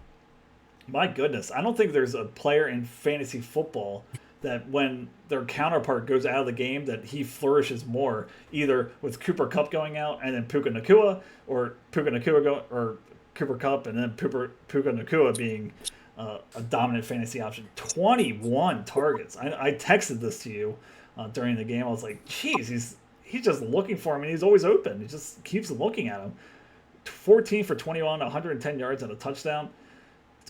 My goodness, I don't think there's a player in fantasy football that when their counterpart goes out of the game that he flourishes more, either with Cooper Kupp going out and then Puka Nakua, or Cooper Kupp and then Puka Nakua being a dominant fantasy option. 21 targets. I texted this to you during the game. I was like, geez, he's just looking for him, and he's always open. He just keeps looking at him. 14 for 21, 110 yards and a touchdown.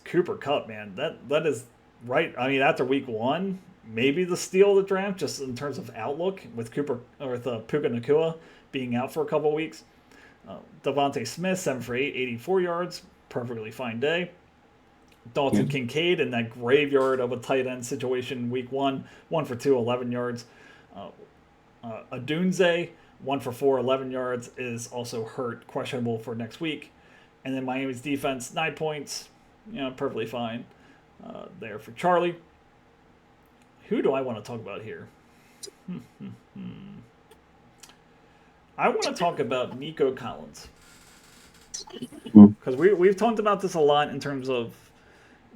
Cooper Kupp, man, that is right. After week one, maybe the steal of the draft, just in terms of outlook, with Puka Nakua being out for a couple of weeks. Devontae Smith, 7 for 8, 84 yards, perfectly fine day. Dalton Kincaid in that graveyard of a tight end situation week 1 for 2, 11 yards. Adunze, 1 for 4, 11 yards, is also hurt, questionable for next week. And then Miami's defense, 9 points, perfectly fine there for Charlie. Who do I want to talk about here? I want to talk about Nico Collins. Because we've talked about this a lot in terms of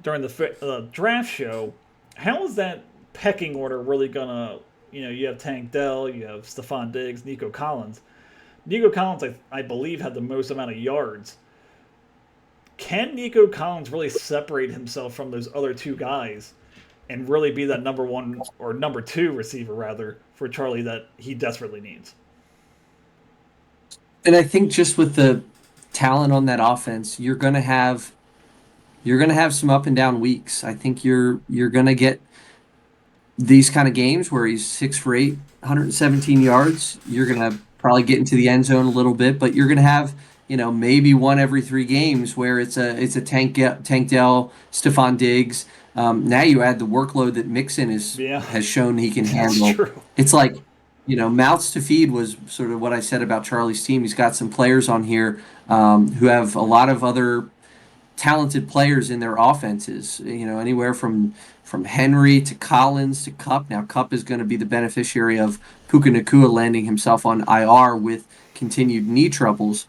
during the draft show. How is that pecking order really going to, you have Tank Dell, you have Stephon Diggs, Nico Collins. Nico Collins, I believe, had the most amount of yards. Can Nico Collins really separate himself from those other two guys and really be that number one or number two receiver, rather, for Charlie that he desperately needs? And I think just with the talent on that offense, you're gonna have some up and down weeks. I think you're gonna get these kind of games where he's 6 for 8, 117 yards. You're gonna probably get into the end zone a little bit, but you're gonna have maybe one every 3 games where it's a Tank Dell, Stephon Diggs. Now you add the workload that Mixon has shown he can handle. True. It's like mouths to feed was sort of what I said about Charlie's team. He's got some players on here who have a lot of other talented players in their offenses. Anywhere from Henry to Collins to Kupp. Now Kupp is going to be the beneficiary of Puka Nacua landing himself on IR with continued knee troubles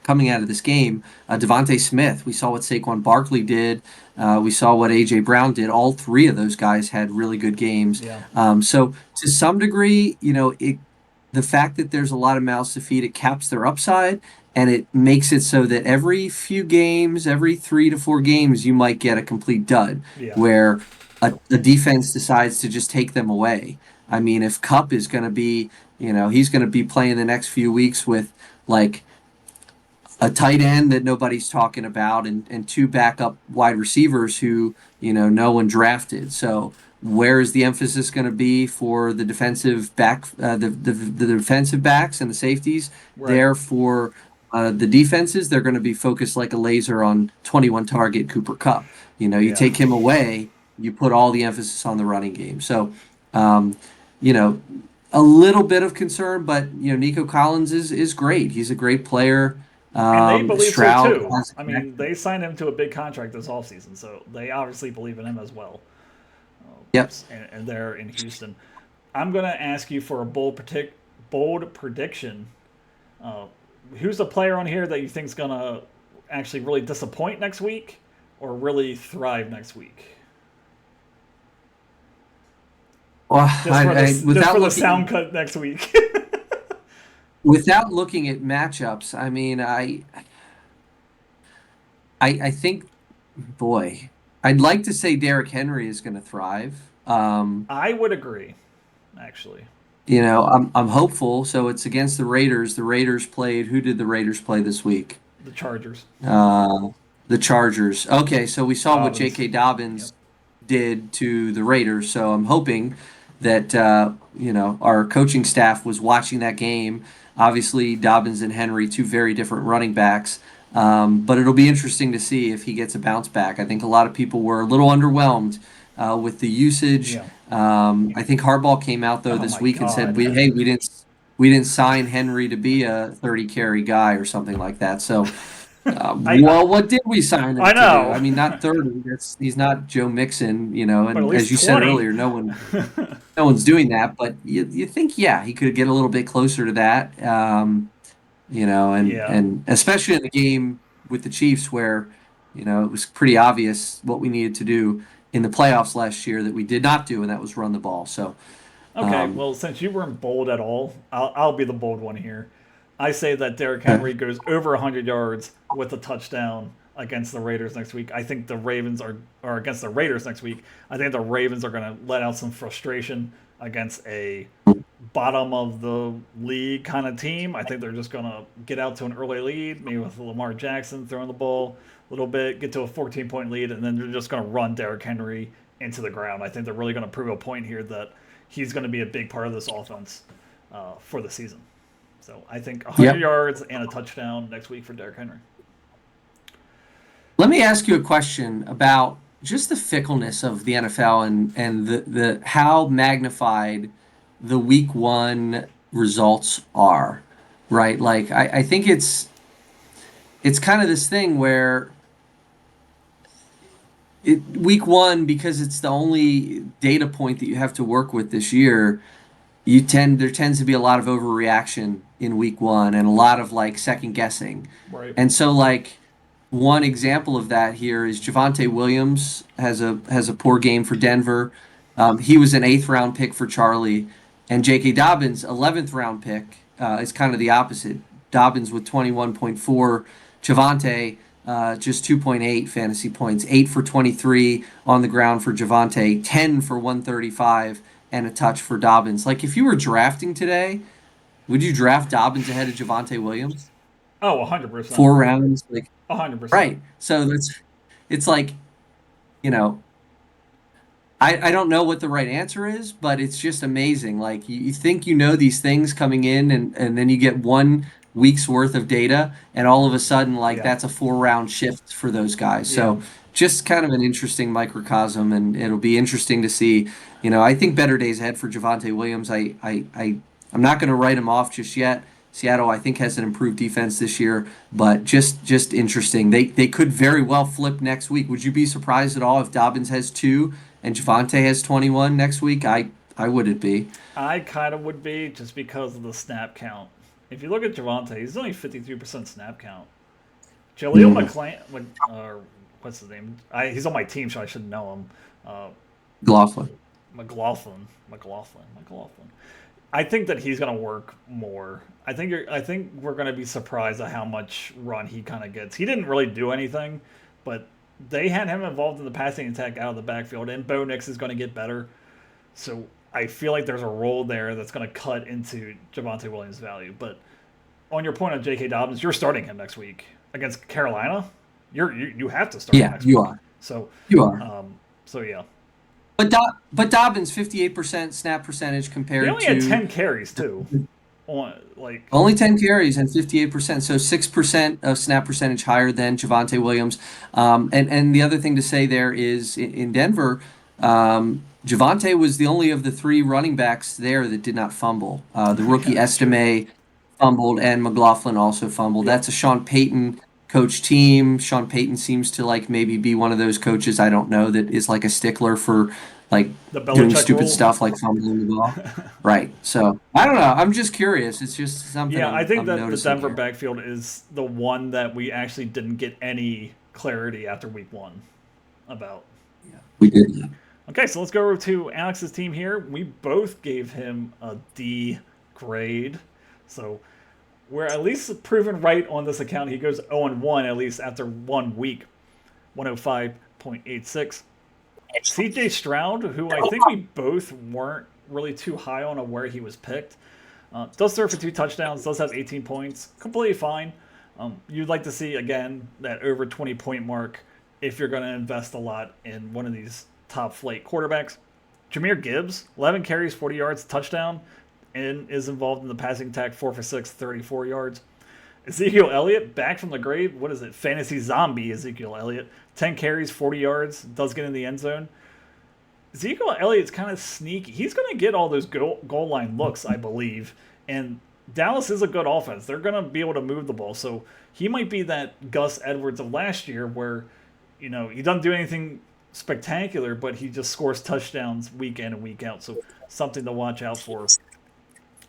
coming out of this game. Devontae Smith, we saw what Saquon Barkley did. We saw what A.J. Brown did. All 3 of those guys had really good games. Yeah. So to some degree, the fact that there's a lot of mouths to feed, it caps their upside, and it makes it so that every few games, every 3 to 4 games, you might get a complete dud where a defense decides to just take them away. I mean, if Kupp is going to be, he's going to be playing the next few weeks with like a tight end that nobody's talking about and 2 backup wide receivers who no one drafted. So where is the emphasis going to be for the defensive back, the defensive backs and the safeties? Right. There for the defenses, they're going to be focused like a laser on 21 target Cooper Kupp. You take him away, you put all the emphasis on the running game. So, a little bit of concern, but Nico Collins is great. He's a great player. And they believe Stroud so too. I mean, they signed him to a big contract this offseason, so they obviously believe in him as well. Yep. And they're in Houston. I'm going to ask you for a bold prediction. Who's the player on here that you think is going to actually really disappoint next week or really thrive next week? Well, just for the sound cut next week. Without looking at matchups, I mean, I think, boy, I'd like to say Derrick Henry is going to thrive. I would agree, actually. I'm hopeful. So it's against the Raiders. The Raiders played. Who did the Raiders play this week? The Chargers. The Chargers. Okay, so we saw what J.K. Dobbins did to the Raiders. So I'm hoping that our coaching staff was watching that game. Obviously, Dobbins and Henry, 2 very different running backs. But it'll be interesting to see if he gets a bounce back. I think a lot of people were a little underwhelmed with the usage. Yeah. I think Harbaugh came out though this week and said, we didn't sign Henry to be a 30 carry guy or something like that. So, what did we sign him to do? I mean, not 30. He's not Joe Mixon, and as you 20. said earlier, no one's doing that. But you think, he could get a little bit closer to that. And especially in the game with the Chiefs where, it was pretty obvious what we needed to do in the playoffs last year that we did not do, and that was run the ball. So, okay, well, since you weren't bold at all, I'll be the bold one here. I say that Derrick Henry goes over 100 yards with a touchdown against the Raiders next week. I think the Ravens are against the Raiders next week. I think the Ravens are going to let out some frustration against a bottom of the league kind of team. I think they're just going to get out to an early lead, maybe with Lamar Jackson throwing the ball a little bit, get to a 14-point lead, and then they're just going to run Derrick Henry into the ground. I think they're really going to prove a point here that he's going to be a big part of this offense for the season. So I think 100 yards and a touchdown next week for Derrick Henry. Let me ask you a question about just the fickleness of the NFL and the how magnified the week one results are, right? Like I think it's kind of this thing where week one, because it's the only data point that you have to work with this year, there tends to be a lot of overreaction in week one and a lot of like second guessing. Right. And so like one example of that here is Javonte Williams has a poor game for Denver. He was an eighth round pick for Charlie, and J.K. Dobbins, 11th round pick, is kind of the opposite. Dobbins with 21.4, Javonte just 2.8 fantasy points, 8 for 23 on the ground for Javonte, 10 for 135, and a touch for Dobbins. Like if you were drafting today, would you draft Dobbins ahead of Javonte Williams? Oh, 100%. 4 rounds, like 100%. right. So it's like, you know, I don't know what the right answer is, but it's just amazing. Like you think you know these things coming in, and then you get 1 week's worth of data, and all of a sudden, like Yeah. that's a 4 round shift for those guys. Yeah. So just kind of an interesting microcosm, and it'll be interesting to see. I think better days ahead for Javonte Williams. I'm not going to write him off just yet. Seattle, I think, has an improved defense this year, but just interesting. They could very well flip next week. Would you be surprised at all if Dobbins has two and Javante has 21 next week? I wouldn't be. I kind of would be just because of the snap count. If you look at Javante, he's only 53% snap count. Jaleel Mm. McClain, what's his name? He's on my team, so I should know him. Uh, McLaughlin. McLaughlin. I think that he's going to work more. I think we're going to be surprised at how much run he kind of gets. He didn't really do anything, but they had him involved in the passing attack out of the backfield, and Bo Nix is going to get better. So I feel like there's a role there that's going to cut into Javonte Williams' value. But on your point of J.K. Dobbins, you're starting him next week against Carolina. You have to start him Yeah, next you week. are. So You are. so yeah, But Dobbins 58% snap percentage he compared only had to 10 carries too. On like only 10 carries and 58%, so 6% of snap percentage higher than Javante Williams. And the other thing to say there is in Denver, Javante was the only of the three running backs there that did not fumble. The yeah, rookie that's true. Estime fumbled, and McLaughlin also fumbled. Yep, That's a Sean Payton coach team. Sean Payton seems to like maybe be one of those coaches, I don't know, that is like a stickler for like the doing Belichick stupid rule. stuff like fumbling the ball. Right. So I don't know. I'm just curious. It's just something Yeah, I think I'm that the noticing Denver here. backfield is the one that we actually didn't get any clarity after week one about. Yeah, we did. Okay, so let's go over to Alex's team here. We both gave him a D grade. So we're at least proven right on this account. He goes 0-1 at least after 1 week, 105.86. CJ Stroud, who I think we both weren't really too high on where he was picked, does throw for 2 touchdowns, does have 18 points, completely fine. You'd like to see, again, that over 20-point mark if you're going to invest a lot in one of these top flight quarterbacks. Jameer Gibbs, 11 carries, 40 yards, touchdown, and is involved in the passing attack, 4 for 6, 34 yards. Ezekiel Elliott, back from the grave. What is it? Fantasy zombie Ezekiel Elliott. 10 carries, 40 yards, does get in the end zone. Ezekiel Elliott's kind of sneaky. He's going to get all those goal line looks, I believe. And Dallas is a good offense. They're going to be able to move the ball. So he might be that Gus Edwards of last year where, he doesn't do anything spectacular, but he just scores touchdowns week in and week out. So something to watch out for.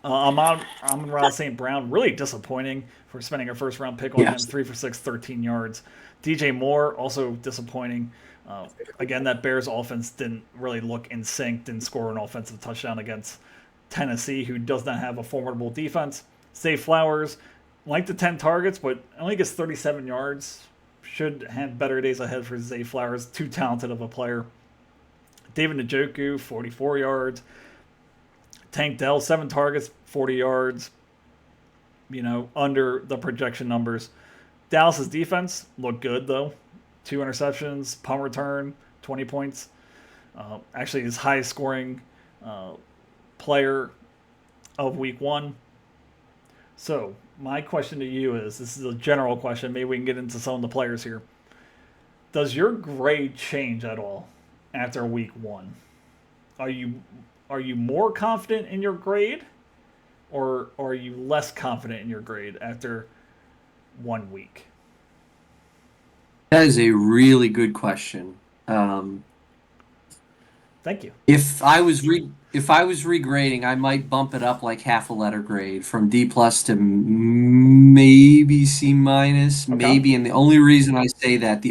Amon-Ra St. Brown, really disappointing for spending a first round pick on him. Yes. 3 for 6, 13 yards. DJ Moore, also disappointing. Again, that Bears offense didn't really look in sync, didn't score an offensive touchdown against Tennessee, who does not have a formidable defense. Zay Flowers, like the 10 targets, but only gets 37 yards. Should have better days ahead for Zay Flowers. Too talented of a player. David Njoku, 44 yards. Tank Dell, 7 targets, 40 yards. Under the projection numbers. Dallas's defense looked good, though. 2 interceptions, punt return, 20 points. Actually, his highest scoring player of week one. So, my question to you is, this is a general question. Maybe we can get into some of the players here. Does your grade change at all after week one? Are you are you more confident in your grade, or are you less confident in your grade after 1 week? That is a really good question. Um, Thank you. if I was regrading, I might bump it up like half a letter grade from D plus to maybe C minus, Okay. maybe. And the only reason I say that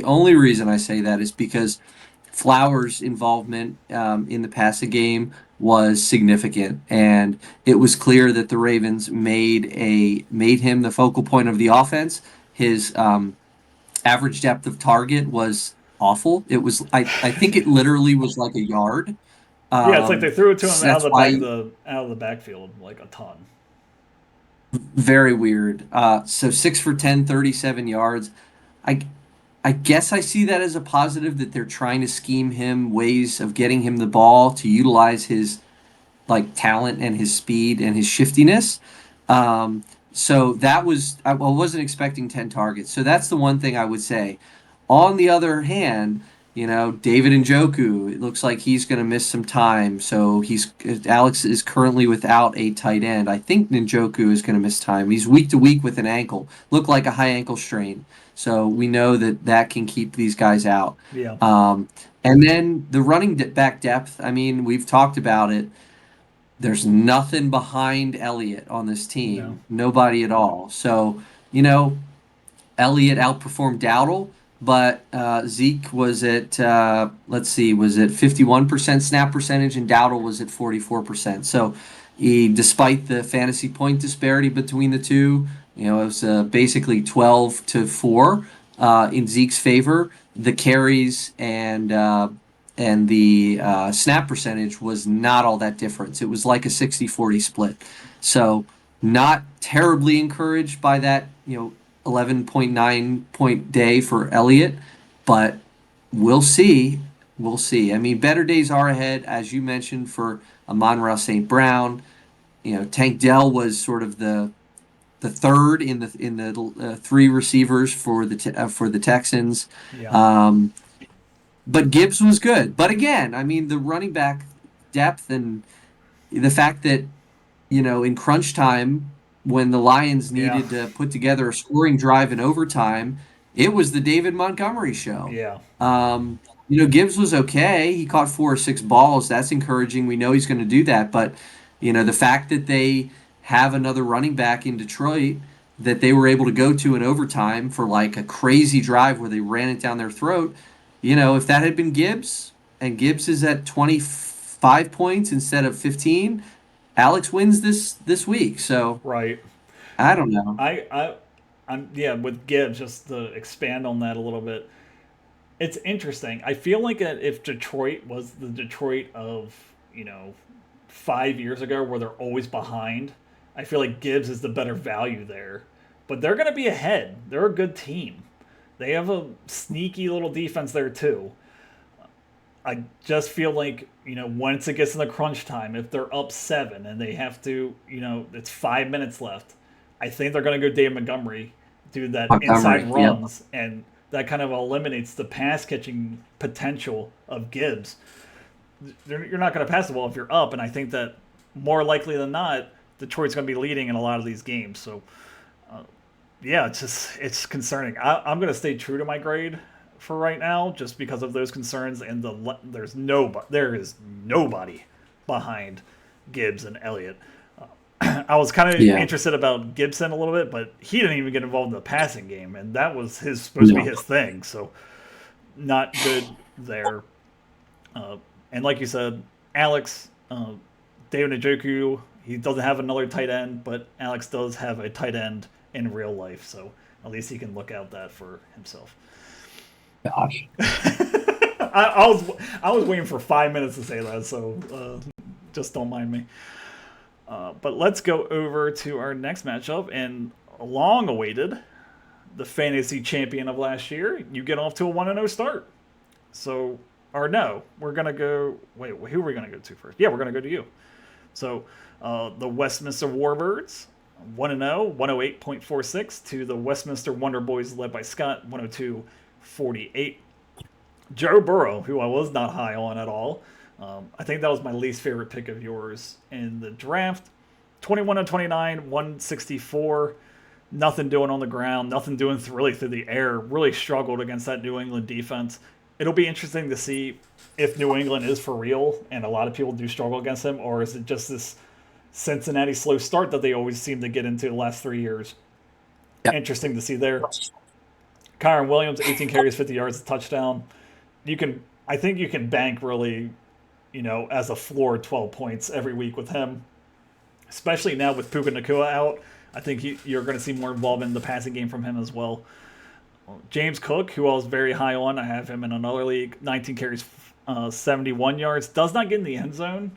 is because Flowers' involvement in the passing game was significant, and it was clear that the Ravens made him the focal point of the offense. His average depth of target was awful. I think it literally was like a yard. Yeah, it's like they threw it to him So that's why out of the backfield like a ton. very weird. So 6 for 10, 37 yards. I I guess I see that as a positive that they're trying to scheme him ways of getting him the ball to utilize his like talent and his speed and his shiftiness. Um, so that was I wasn't expecting 10 targets. So that's the one thing I would say. On the other hand, David Njoku, it looks like he's going to miss some time. So he's Alex is currently without a tight end. I think Njoku is going to miss time. He's week to week with an ankle, look like a high ankle strain. So we know that that can keep these guys out. Yeah. Um, and then the running back depth. I mean, we've talked about it. There's nothing behind Elliott on this No. team. Nobody at all. So, you know, Elliott outperformed Dowdle, but Zeke was at let's see, was it 51% snap percentage, and Dowdle was at 44%. So, despite the fantasy point disparity between the two, it was basically 12-4 in Zeke's favor. The carries and the snap percentage was not all that different. It was like a 60-40 split. So, not terribly encouraged by that, 11.9 point day for Elliott, but we'll see. We'll see. I mean, better days are ahead, as you mentioned, for Amon-Ra St. Brown. Tank Dell was sort of the third in the three receivers for the Texans. Yeah. Um, but Gibbs was good. But again, I mean, the running back depth and the fact that in crunch time, when the Lions Yeah. needed to put together a scoring drive in overtime, it was the David Montgomery show. Yeah. Gibbs was okay. He caught 4 or 6 balls. That's encouraging. We know he's going to do that. But, the fact that they have another running back in Detroit that they were able to go to in overtime for like a crazy drive where they ran it down their throat, if that had been Gibbs and Gibbs is at 25 points instead of 15, Alex wins this week. So Right. I don't know. I'm yeah, with Gibbs, just to expand on that a little bit. It's interesting. I feel like that if Detroit was the Detroit of, 5 years ago where they're always behind, I feel like Gibbs is the better value there. But they're going to be ahead. They're a good team. They have a sneaky little defense there too. I just feel like, once it gets in the crunch time, if they're up 7 and they have to, it's 5 minutes left, I think they're going to go Dave Montgomery, do that inside Montgomery, yep. runs, and that kind of eliminates the pass catching potential of Gibbs. You're not going to pass the ball if you're up, and I think that more likely than not, Detroit's going to be leading in a lot of these games. So, yeah, it's concerning. I'm going to stay true to my grade for right now, just because of those concerns. And there is nobody behind Gibbs and Elliott. I was kind of Yeah. interested about Gibson a little bit, but he didn't even get involved in the passing game, and that was supposed to be No. his thing. So not good there. And like you said, Alex, David Njoku, he doesn't have another tight end, but Alex does have a tight end in real life, so at least he can look out that for himself. Gosh. I was waiting for 5 minutes to say that, so just don't mind me. But let's go over to our next matchup, and long awaited, the fantasy champion of last year. You get off to a 1-0 start. So, or no, we're going to go. Wait, who are we going to go to first? Yeah, we're going to go to you. So, the Westminster Warbirds, 1-0, 108.46 to the Westminster Wonder Boys led by Scott, 102.48. Joe Burrow, who I was not high on at all. I think that was my least favorite pick of yours in the draft. 21 to 29, 164. Nothing doing on the ground, nothing doing really through the air. Really struggled against that New England defense. It'll be interesting to see if New England is for real, and a lot of people do struggle against him, or is it just this Cincinnati slow start that they always seem to get into the last 3 years? Yep. Interesting to see there. Kyron Williams, 18 carries, 50 yards, a touchdown. I think you can bank really, as a floor 12 points every week with him, especially now with Puka Nacua out. I think you're going to see more involvement in the passing game from him as well. James Cook, who I was very high on, I have him in another league, 19 carries, 71 yards, does not get in the end zone,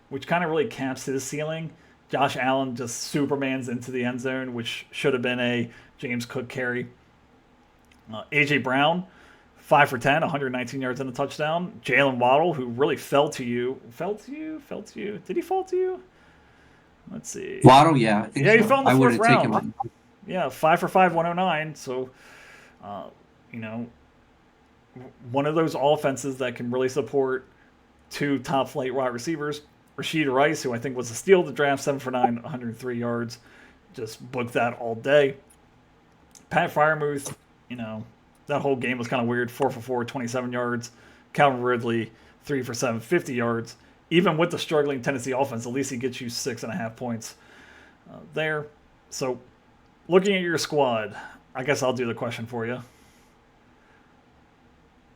which kind of really caps his ceiling. Josh Allen just Supermans into the end zone, which should have been a James Cook carry. A.J. Brown, 5 for 10, 119 yards and a touchdown. Jalen Waddle, who really fell to you. Did he fall to you? Let's see. Waddle, yeah. Yeah, he fell in the fourth round. Taken Yeah, 5 for 5, 109. So, one of those offenses that can really support two top flight wide receivers. Rashid Rice, who I think was a steal of the draft, 7 for 9, 103 yards. Just booked that all day. Pat Freiermuth, that whole game was kind of weird. 4 for 4, 27 yards. Calvin Ridley, 3 for 7, 50 yards. Even with the struggling Tennessee offense, at least he gets you 6.5 points there. So, looking at your squad, I guess I'll do the question for you.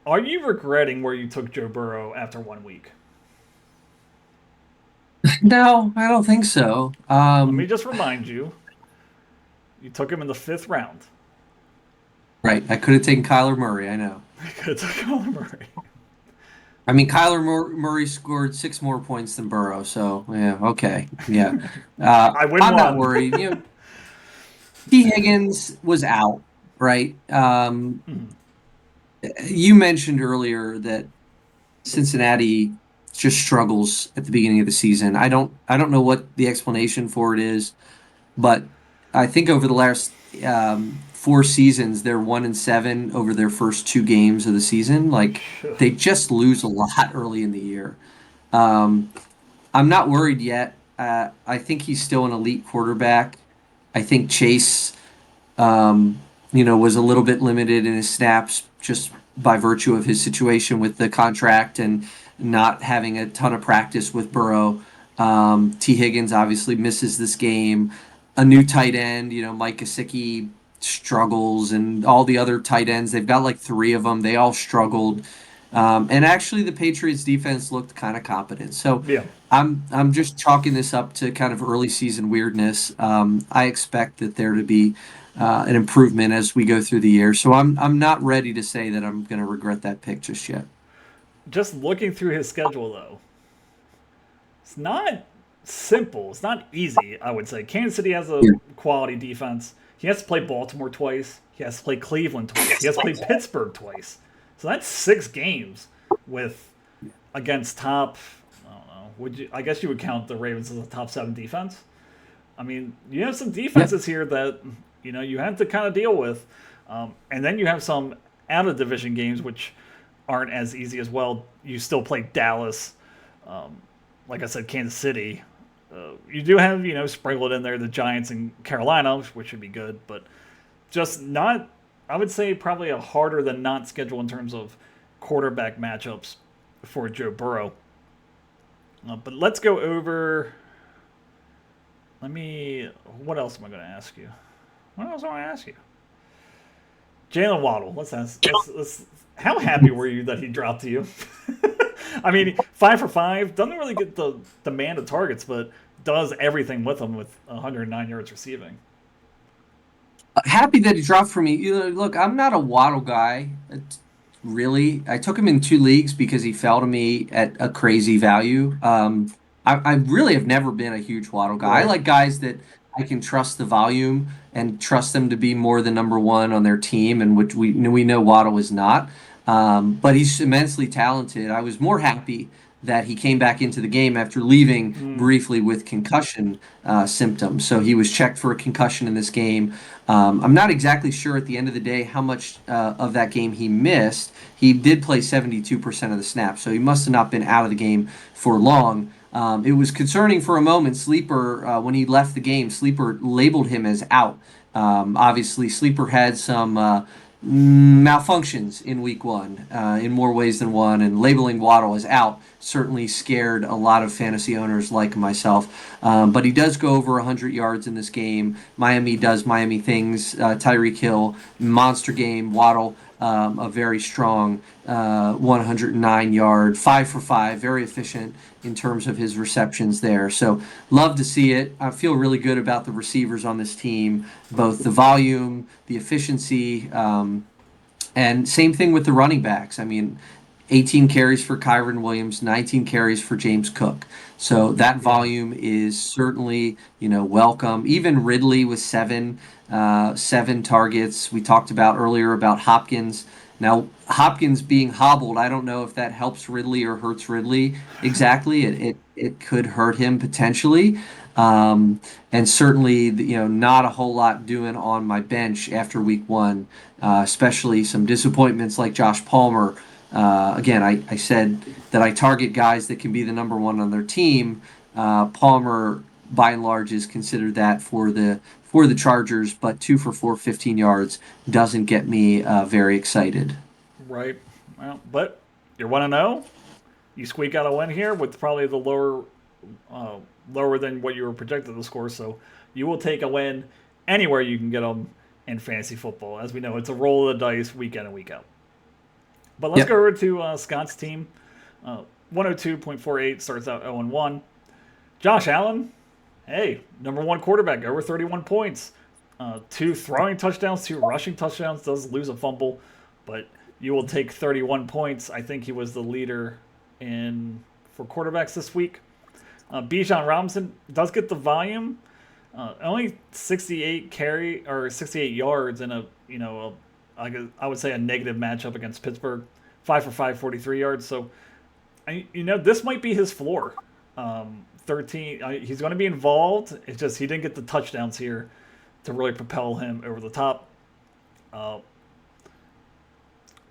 Are you regretting where you took Joe Burrow after 1 week? No, I don't think so. Let me just remind you, you took him in the 5th round. Right. I could have taken Kyler Murray, I know. You could have taken Kyler Murray. I mean, Kyler Murray scored 6 more points than Burrow, so yeah, okay, yeah. I win I'm not one. worried. T. Higgins was out, right? You mentioned earlier that Cincinnati just struggles at the beginning of the season. I don't know what the explanation for it is, but I think over the last 4 seasons, they're 1-7 over their first 2 games of the season. Like they just lose a lot early in the year. I'm not worried yet. I think he's still an elite quarterback. I think Chase, was a little bit limited in his snaps just by virtue of his situation with the contract and not having a ton of practice with Burrow. T. Higgins obviously misses this game. A new tight end, Mike Gesicki struggles, and all the other tight ends, they've got like 3 of them. They all struggled. And actually the Patriots defense looked kind of competent. So Yeah. I'm just chalking this up to kind of early season weirdness. I expect that there to be an improvement as we go through the year. So I'm not ready to say that I'm going to regret that pick just yet. Just looking through his schedule, though, it's not simple. It's not easy, I would say. Kansas City has a quality defense. He has to play Baltimore twice. He has to play Cleveland twice. He has to play Pittsburgh twice. So that's 6 games against top. I don't know. I guess you would count the Ravens as a top 7 defense. I mean, you have some defenses here that you have to kind of deal with, and then you have some out of division games which aren't as easy as well. You still play Dallas, like I said, Kansas City. You do have sprinkled in there the Giants and Carolina, which should be good, but just not. I would say probably a harder than not schedule in terms of quarterback matchups for Joe Burrow. But let's go over. What else am I going to ask you? What else do I want to ask you? Jalen Waddle. Let's. How happy were you that he dropped to you? I mean, 5 for 5 doesn't really get the demand of targets, but does everything with them with 109 yards receiving. Happy that he dropped for me. Look, I'm not a Waddle guy, really. I took him in 2 leagues because he fell to me at a crazy value. I really have never been a huge Waddle guy. Right. I like guys that I can trust the volume and trust them to be more the number 1 on their team, and which we know Waddle is not. But he's immensely talented. I was more happy that he came back into the game after leaving briefly with concussion symptoms. So he was checked for a concussion in this game. I'm not exactly sure at the end of the day how much of that game he missed. He did play 72% of the snaps, so he must have not been out of the game for long. It was concerning for a moment. Sleeper, when he left the game, Sleeper labeled him as out. Obviously, Sleeper had some malfunctions in week one in more ways than one, and labeling Waddle as out certainly scared a lot of fantasy owners like myself. But he does go over 100 yards in this game. Miami does Miami things. Tyreek Hill, monster game. Waddle, a very strong 109 yard, 5 for 5, very efficient in terms of his receptions there. So love to see it. I feel really good about the receivers on this team, both the volume, the efficiency, and same thing with the running backs. I mean, 18 carries for Kyron Williams, 19 carries for James Cook. So that volume is certainly, welcome. Even Ridley with seven targets. We talked about earlier about Hopkins. Now, Hopkins being hobbled, I don't know if that helps Ridley or hurts Ridley exactly. It could hurt him potentially. And certainly, not a whole lot doing on my bench after week one, especially some disappointments like Josh Palmer. Again, I said that I target guys that can be the number one on their team. Palmer, by and large, is considered that for the Chargers, but 2 for 4, 15 yards doesn't get me very excited. Right. Well, but you're 1-0. You squeak out a win here with probably the lower than what you were projected to score. So you will take a win anywhere you can get them in fantasy football. As we know, it's a roll of the dice week in and week out. But let's go over to Scott's team. 102.48 starts out 0-1. Josh Allen, hey, number one quarterback, over 31 points. 2 throwing touchdowns, 2 rushing touchdowns, does lose a fumble, but you will take 31 points. I think he was the leader for quarterbacks this week. Bijan Robinson does get the volume. Only 68 yards in I would say a negative matchup against Pittsburgh. 5 for 5, 43 yards. So, this might be his floor. 13. He's going to be involved. It's just he didn't get the touchdowns here to really propel him over the top.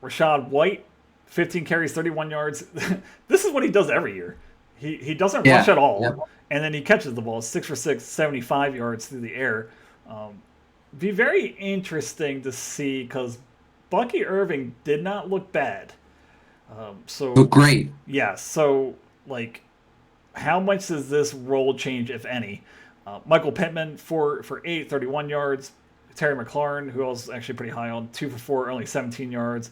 Rashad White, 15 carries, 31 yards. This is what he does every year. He doesn't rush at all, and then he catches the ball. 6 for 6, 75 yards through the air. Be very interesting to see because Bucky Irving did not look bad. Look great. Yeah. So how much does this role change, if any? Michael Pittman for 8, 31 yards. Terry McLaurin, who was actually pretty high on 2 for 4, only 17 yards.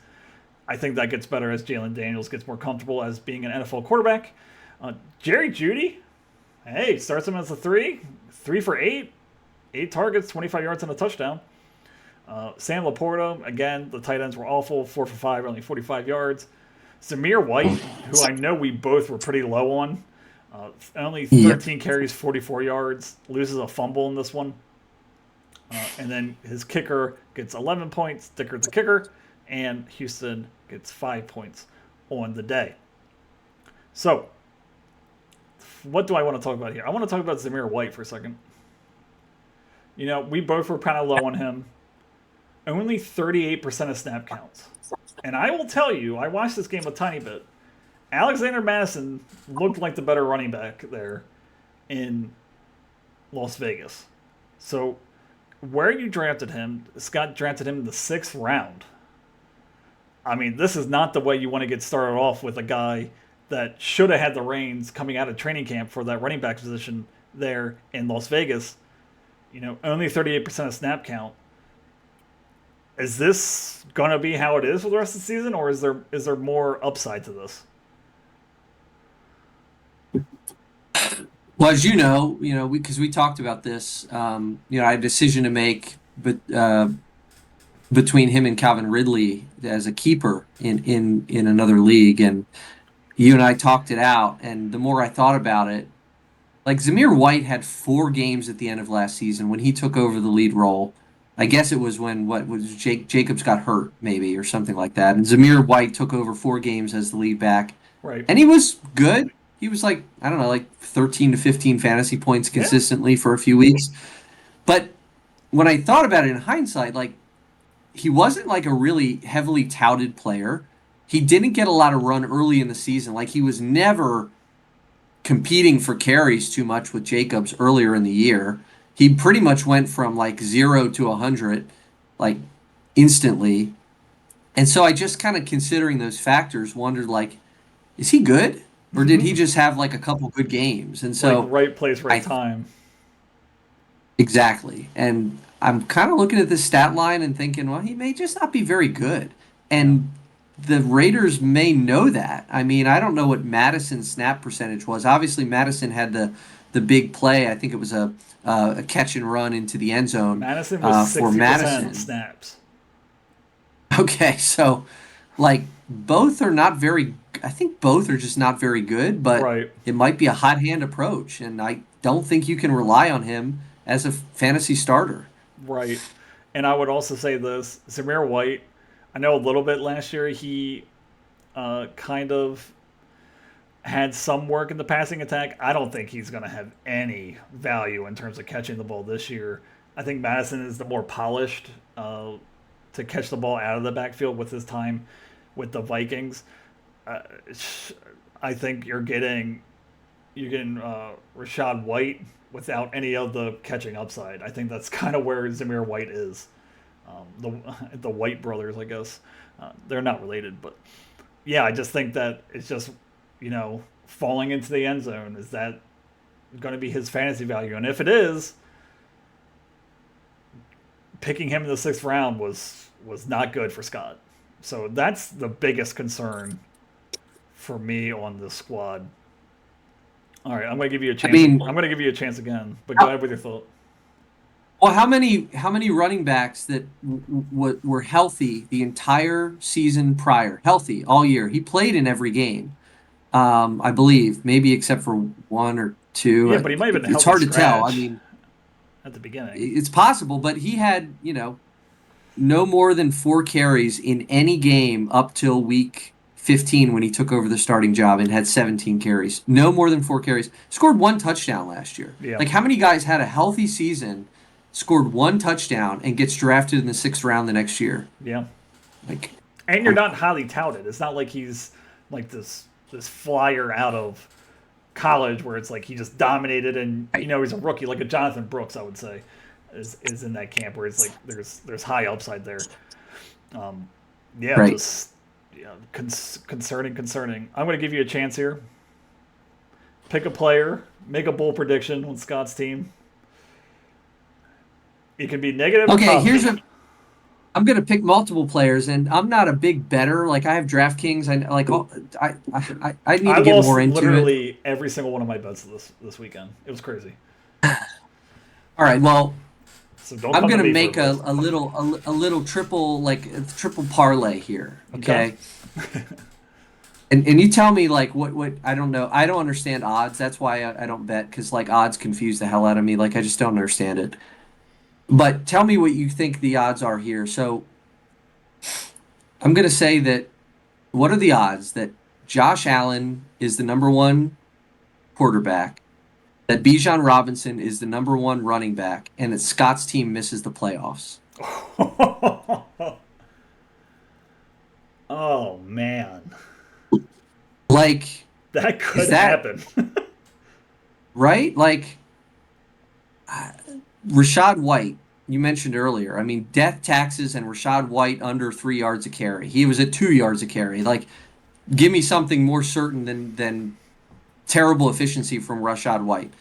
I think that gets better as Jalen Daniels gets more comfortable as being an NFL quarterback. Jerry Jeudy, hey, starts him as a 3 for 8, 8 targets, 25 yards and a touchdown. Sam Laporta, again, the tight ends were awful, 4 for 5, only 45 yards. Zamir White, who I know we both were pretty low on, only 13 carries, 44 yards, loses a fumble in this one. And then his kicker gets 11 points, Dicker the kicker, and Houston gets 5 points on the day. So, what do I want to talk about here? I want to talk about Zamir White for a second. We both were kind of low on him. Only 38% of snap counts. And I will tell you, I watched this game a tiny bit. Alexander Madison looked like the better running back there in Las Vegas. So, where you drafted him, Scott drafted him in the 6th round. I mean, this is not the way you want to get started off with a guy that should have had the reins coming out of training camp for that running back position there in Las Vegas. Only 38% of snap count. Is this going to be how it is for the rest of the season, or is there more upside to this? Well, as you know, because we talked about this, I had a decision to make, but between him and Calvin Ridley as a keeper in another league, and you and I talked it out. And the more I thought about it, Zamir White had 4 games at the end of last season when he took over the lead role. I guess it was when Jacobs got hurt, maybe, or something like that. And Zamir White took over 4 games as the lead back Right. And he was good. He was like, I don't know, like 13 to 15 fantasy points Yeah. consistently for a few weeks. But when I thought about it in hindsight, like he wasn't like a really heavily touted player. He didn't get a lot of run early in the season. Like he was never competing for carries too much with Jacobs earlier in the year. He pretty much went from like 0 to 100 like instantly. And so I just kind of considering those factors wondered like is he good or did he just have like a couple good games? And Like so right place, right I time. exactly. And I'm kind of looking at this stat line and thinking, well, he may just not be very good. Yeah. And the Raiders may know that. I mean, I don't know what Madison's snap percentage was. Obviously, Madison had the big play. I think it was a catch and run into the end zone Madison was for 60% Madison. snaps. Okay, so like both are not very. I think both are just not very good, but Right. it might be a hot hand approach, and I don't think you can rely on him as a fantasy starter. Right. And I would also say this Zamir White, I know a little bit last year he kind of had some work in the passing attack. I don't think he's going to have any value in terms of catching the ball this year. I think Madison is the more polished to catch the ball out of the backfield with his time with the Vikings. Uh, I think you're getting Rashad White without any of the catching upside. I think that's kind of where Zamir White is. The White brothers, I guess. They're not related, but yeah, I just think that it's just falling into the end zone. Is that going to be his fantasy value? And if it is, picking him in the sixth round was not good for Scott. So that's the biggest concern for me on the squad. All right, I'm going to give you a I chance. mean, I'm going to give you a chance again, but go ahead with your thought. well, how many running backs that were healthy the entire season prior, healthy all year? He played in every game, I believe, maybe except for one or two. Yeah, but he might have been a It's healthy hard to tell. I scratch mean, at the beginning. it's possible, but he had no more than 4 carries in any game up till week 15 when he took over the starting job and had 17 carries. No more than 4 carries. Scored 1 touchdown last year. Yeah, Like how many guys had a healthy season, scored 1 touchdown, and gets drafted in the 6th round the next year? yeah. Like, And you're um, not highly touted. It's not like he's like this flyer out of college where it's like he just dominated and right, he's a rookie like a Jonathan Brooks, I would say, is in that camp where it's like there's high upside there. Yeah, right. just concerning. I'm going to give you a chance here. Pick a player, make a bold prediction on Scott's team. It can be negative or Okay, here's positive. a. I'm gonna pick multiple players, and I'm not a big better. Like I have DraftKings. I like. I need I to get lost more into it. literally every single one of my bets this weekend. It was crazy. All right. Well, So don't I'm come to gonna me for make a, advice. a little a little triple like a triple parlay here. Okay. Okay. And you tell me like what I don't know. I don't understand odds. That's why I don't bet because like odds confuse the hell out of me. Like I just don't understand it. But tell me what you think the odds are here. So I'm gonna say that what are the odds that Josh Allen is the number one quarterback, that Bijan Robinson is the number one running back, and that Scott's team misses the playoffs? Oh man, Like, that is could that happen. right? Like, Rashad White, you mentioned earlier. I mean, death taxes and Rashad White under 3 yards a carry. He was at 2 yards a carry. Like, give me something more certain than terrible efficiency from Rashad White.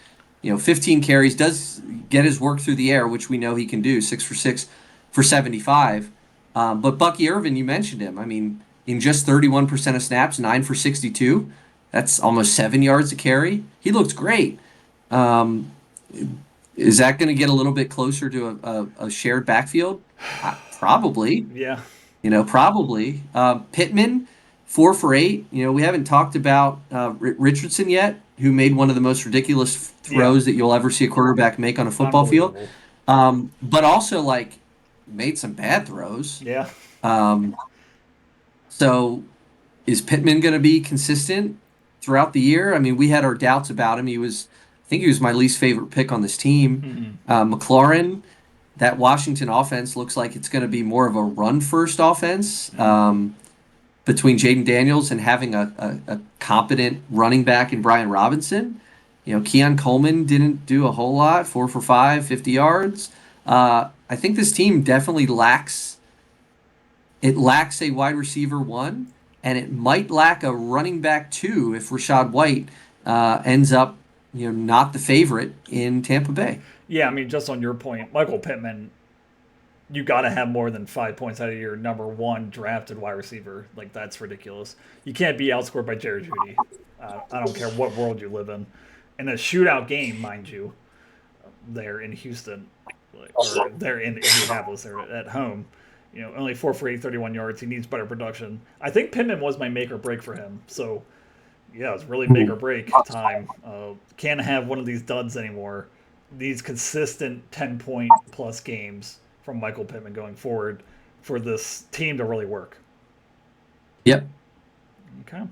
15 carries does get his work through the air, which we know he can do, 6 for 6 for 75. But Bucky Irvin, you mentioned him. I mean, in just 31% of snaps, 9 for 62. That's almost 7 yards a carry. He looks great. Um, is that going to get a little bit closer to a shared backfield? Probably. Yeah, Probably. Pittman, 4 for 8. We haven't talked about Richardson yet, who made one of the most ridiculous yeah, throws that you'll ever see a quarterback make on a football field. unbelievable. But also, like, made some bad throws. Yeah, Um, so is Pittman going to be consistent throughout the year? I mean, we had our doubts about him. I think he was my least favorite pick on this team. McLaurin, that Washington offense looks like it's going to be more of a run-first offense. Between Jaden Daniels and having a competent running back in Brian Robinson. Keon Coleman didn't do a whole lot, 4 for 5, 50 yards. I think this team definitely lacks a wide receiver 1, and it might lack a running back 2 if Rachaad White ends up not the favorite in Tampa Bay. Yeah, I mean, just on your point, Michael Pittman, you got to have more than 5 points out of your number 1 drafted wide receiver. Like, that's ridiculous. You can't be outscored by Jerry Jeudy. I don't care what world you live in. In a shootout game, mind you, they're in Houston, or they're in Indianapolis, they're at home. Only 4 for 8, 31 yards. He needs better production. I think Pittman was my make or break for him. So, yeah, it's really make or break time. Can't have one of these duds anymore. These consistent 10-point plus games from Michael Pittman going forward for this team to really work. Yep. Okay.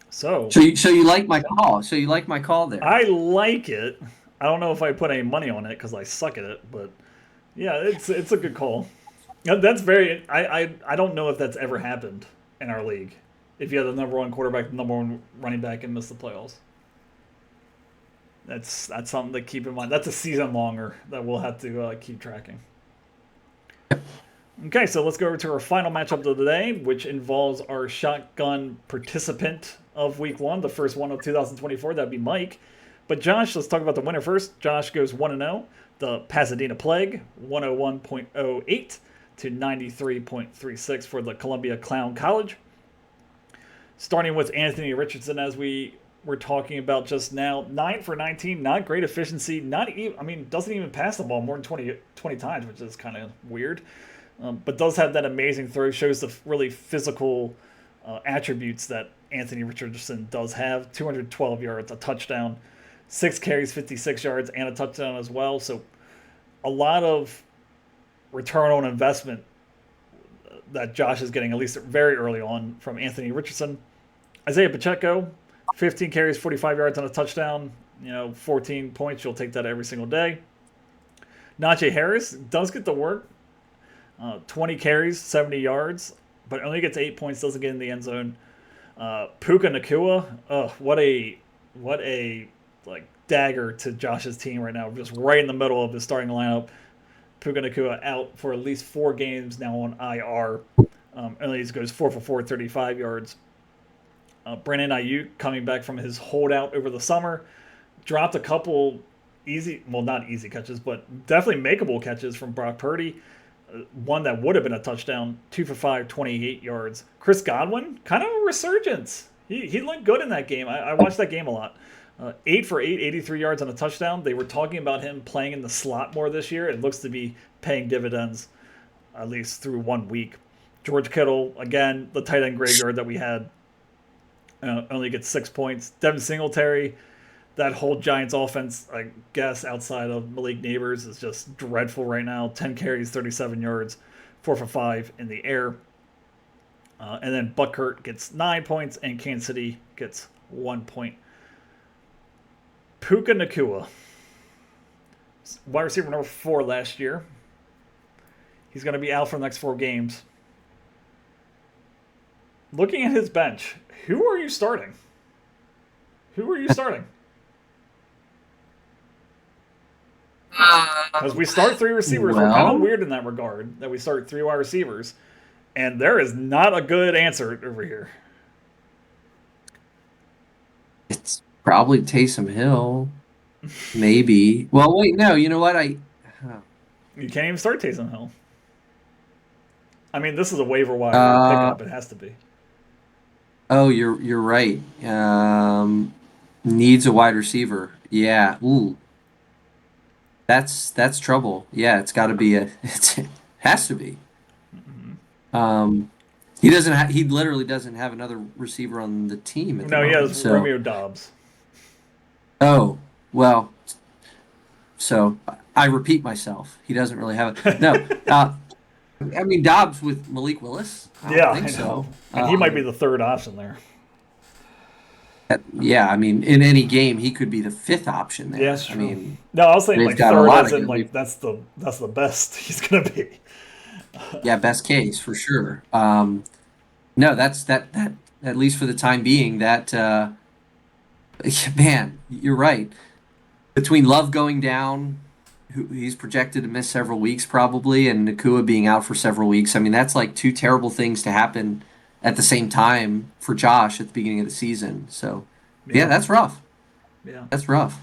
So you like my call. So you like my call there. I like it. I don't know if I put any money on it because I suck at it, but yeah, it's a good call. That's very. I don't know if that's ever happened in our league. If you have the number 1 quarterback, the number 1 running back, and miss the playoffs. That's something to keep in mind. That's a season longer that we'll have to keep tracking. Okay, so let's go over to our final matchup of the day, which involves our shotgun participant of Week 1, the first one of 2024. That'd be Mike. But Josh, let's talk about the winner first. Josh goes 1-0. The Pasadena Plague, 101.08 to 93.36 for the Columbia Clown College. Starting with Anthony Richardson, as we were talking about just now, 9 for 19, not great efficiency. Doesn't even pass the ball more than 20 times, which is kind of weird. But does have that amazing throw, shows the really physical attributes that Anthony Richardson does have. 212 yards, a touchdown, 6 carries, 56 yards, and a touchdown as well. So a lot of return on investment that Josh is getting, at least very early on, from Anthony Richardson. Isaiah Pacheco, 15 carries, 45 yards, and a touchdown. 14 points. You'll take that every single day. Najee Harris does get the work. 20 carries, 70 yards, but only gets 8 points, doesn't get in the end zone. Puka Nacua, what a dagger to Josh's team right now, just right in the middle of his starting lineup. Puka Nacua out for at least 4 games now on IR. Only goes 4 for 4, 35 yards. Brandon Ayuk coming back from his holdout over the summer, dropped a couple not easy catches, but definitely makeable catches from Brock Purdy. One that would have been a touchdown, 2 for 5, 28 yards. Chris Godwin, kind of a resurgence. He looked good in that game. I watched that game a lot. 8 for 8, 83 yards on a touchdown. They were talking about him playing in the slot more this year. It looks to be paying dividends, at least through 1 week. George Kittle, again, the tight end graveyard that we had, only gets 6 points. Devin Singletary, that whole Giants offense, I guess, outside of Malik Neighbors, is just dreadful right now. 10 carries, 37 yards, 4 for 5 in the air. And then Buckhurt gets 9 points, and Kansas City gets 1 point. Puka Nacua, wide receiver number 4 last year. He's going to be out for the next 4 games. Looking at his bench, who are you starting? Because we start 3 receivers. We're kind of weird in that regard, that we start 3 wide receivers. And there is not a good answer over here. It's probably Taysom Hill. Maybe. Well, wait, no. You know what? You can't even start Taysom Hill. I mean, this is a waiver wire pickup. It has to be. Oh, you're right. Needs a wide receiver. Yeah. Ooh. That's trouble. Yeah, it's got to be it has to be. He doesn't. He literally doesn't have another receiver on the team. No, he has Romeo Doubs. Oh well. So I repeat myself. He doesn't really have it. No. I mean, Dobbs with Malik Willis? I don't Yeah, think I know. so. And he might be the third option there. Yeah, I mean, in any game, he could be the fifth option Yeah, there. that's I true. mean, No, I was saying they've like got a third lot as of in good. like that's the best he's gonna be. Yeah, best case for sure. No, that at least for the time being, that man, you're right. Between Love going down, who he's projected to miss several weeks probably, and Nakua being out for several weeks. I mean, that's like two terrible things to happen at the same time for Josh at the beginning of the season. So, yeah, Yeah, that's rough. yeah. That's rough.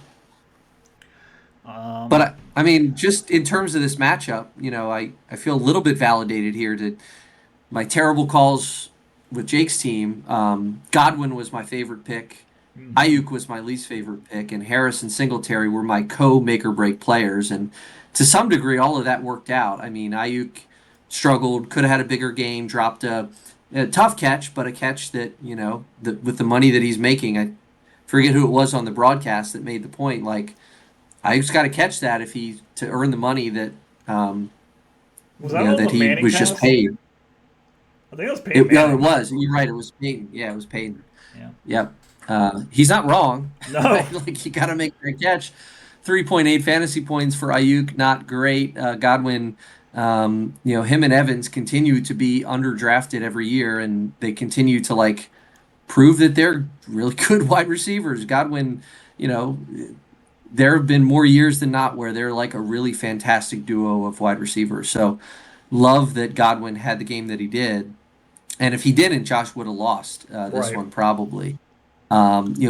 But Um, I mean, just in terms of this matchup, I feel a little bit validated here to my terrible calls with Jake's team. Godwin was my favorite pick. mhm. Ayuk was my least favorite pick, and Harris and Singletary were my co-make or break players. And to some degree, all of that worked out. I mean, Ayuk struggled, could have had a bigger game, dropped a tough catch, but a catch that with the money that he's making, I forget who it was on the broadcast that made the point. Like Ayuk's got to catch that if he to earn the money that um, Was that on that the he Manning was just cast? paid. I think it was Peyton No, it Manning. was. You're right. It was Peyton. Yeah, it was Peyton. Yeah. Yep. He's not wrong. No. Right? Like you got to make that catch. 3.8 fantasy points for Ayuk, not great. Godwin, him and Evans continue to be underdrafted every year, and they continue to like prove that they're really good wide receivers. Godwin, you know, there have been more years than not where they're like a really fantastic duo of wide receivers. So love that Godwin had the game that he did. And if he didn't, Josh would have lost this Right. one probably.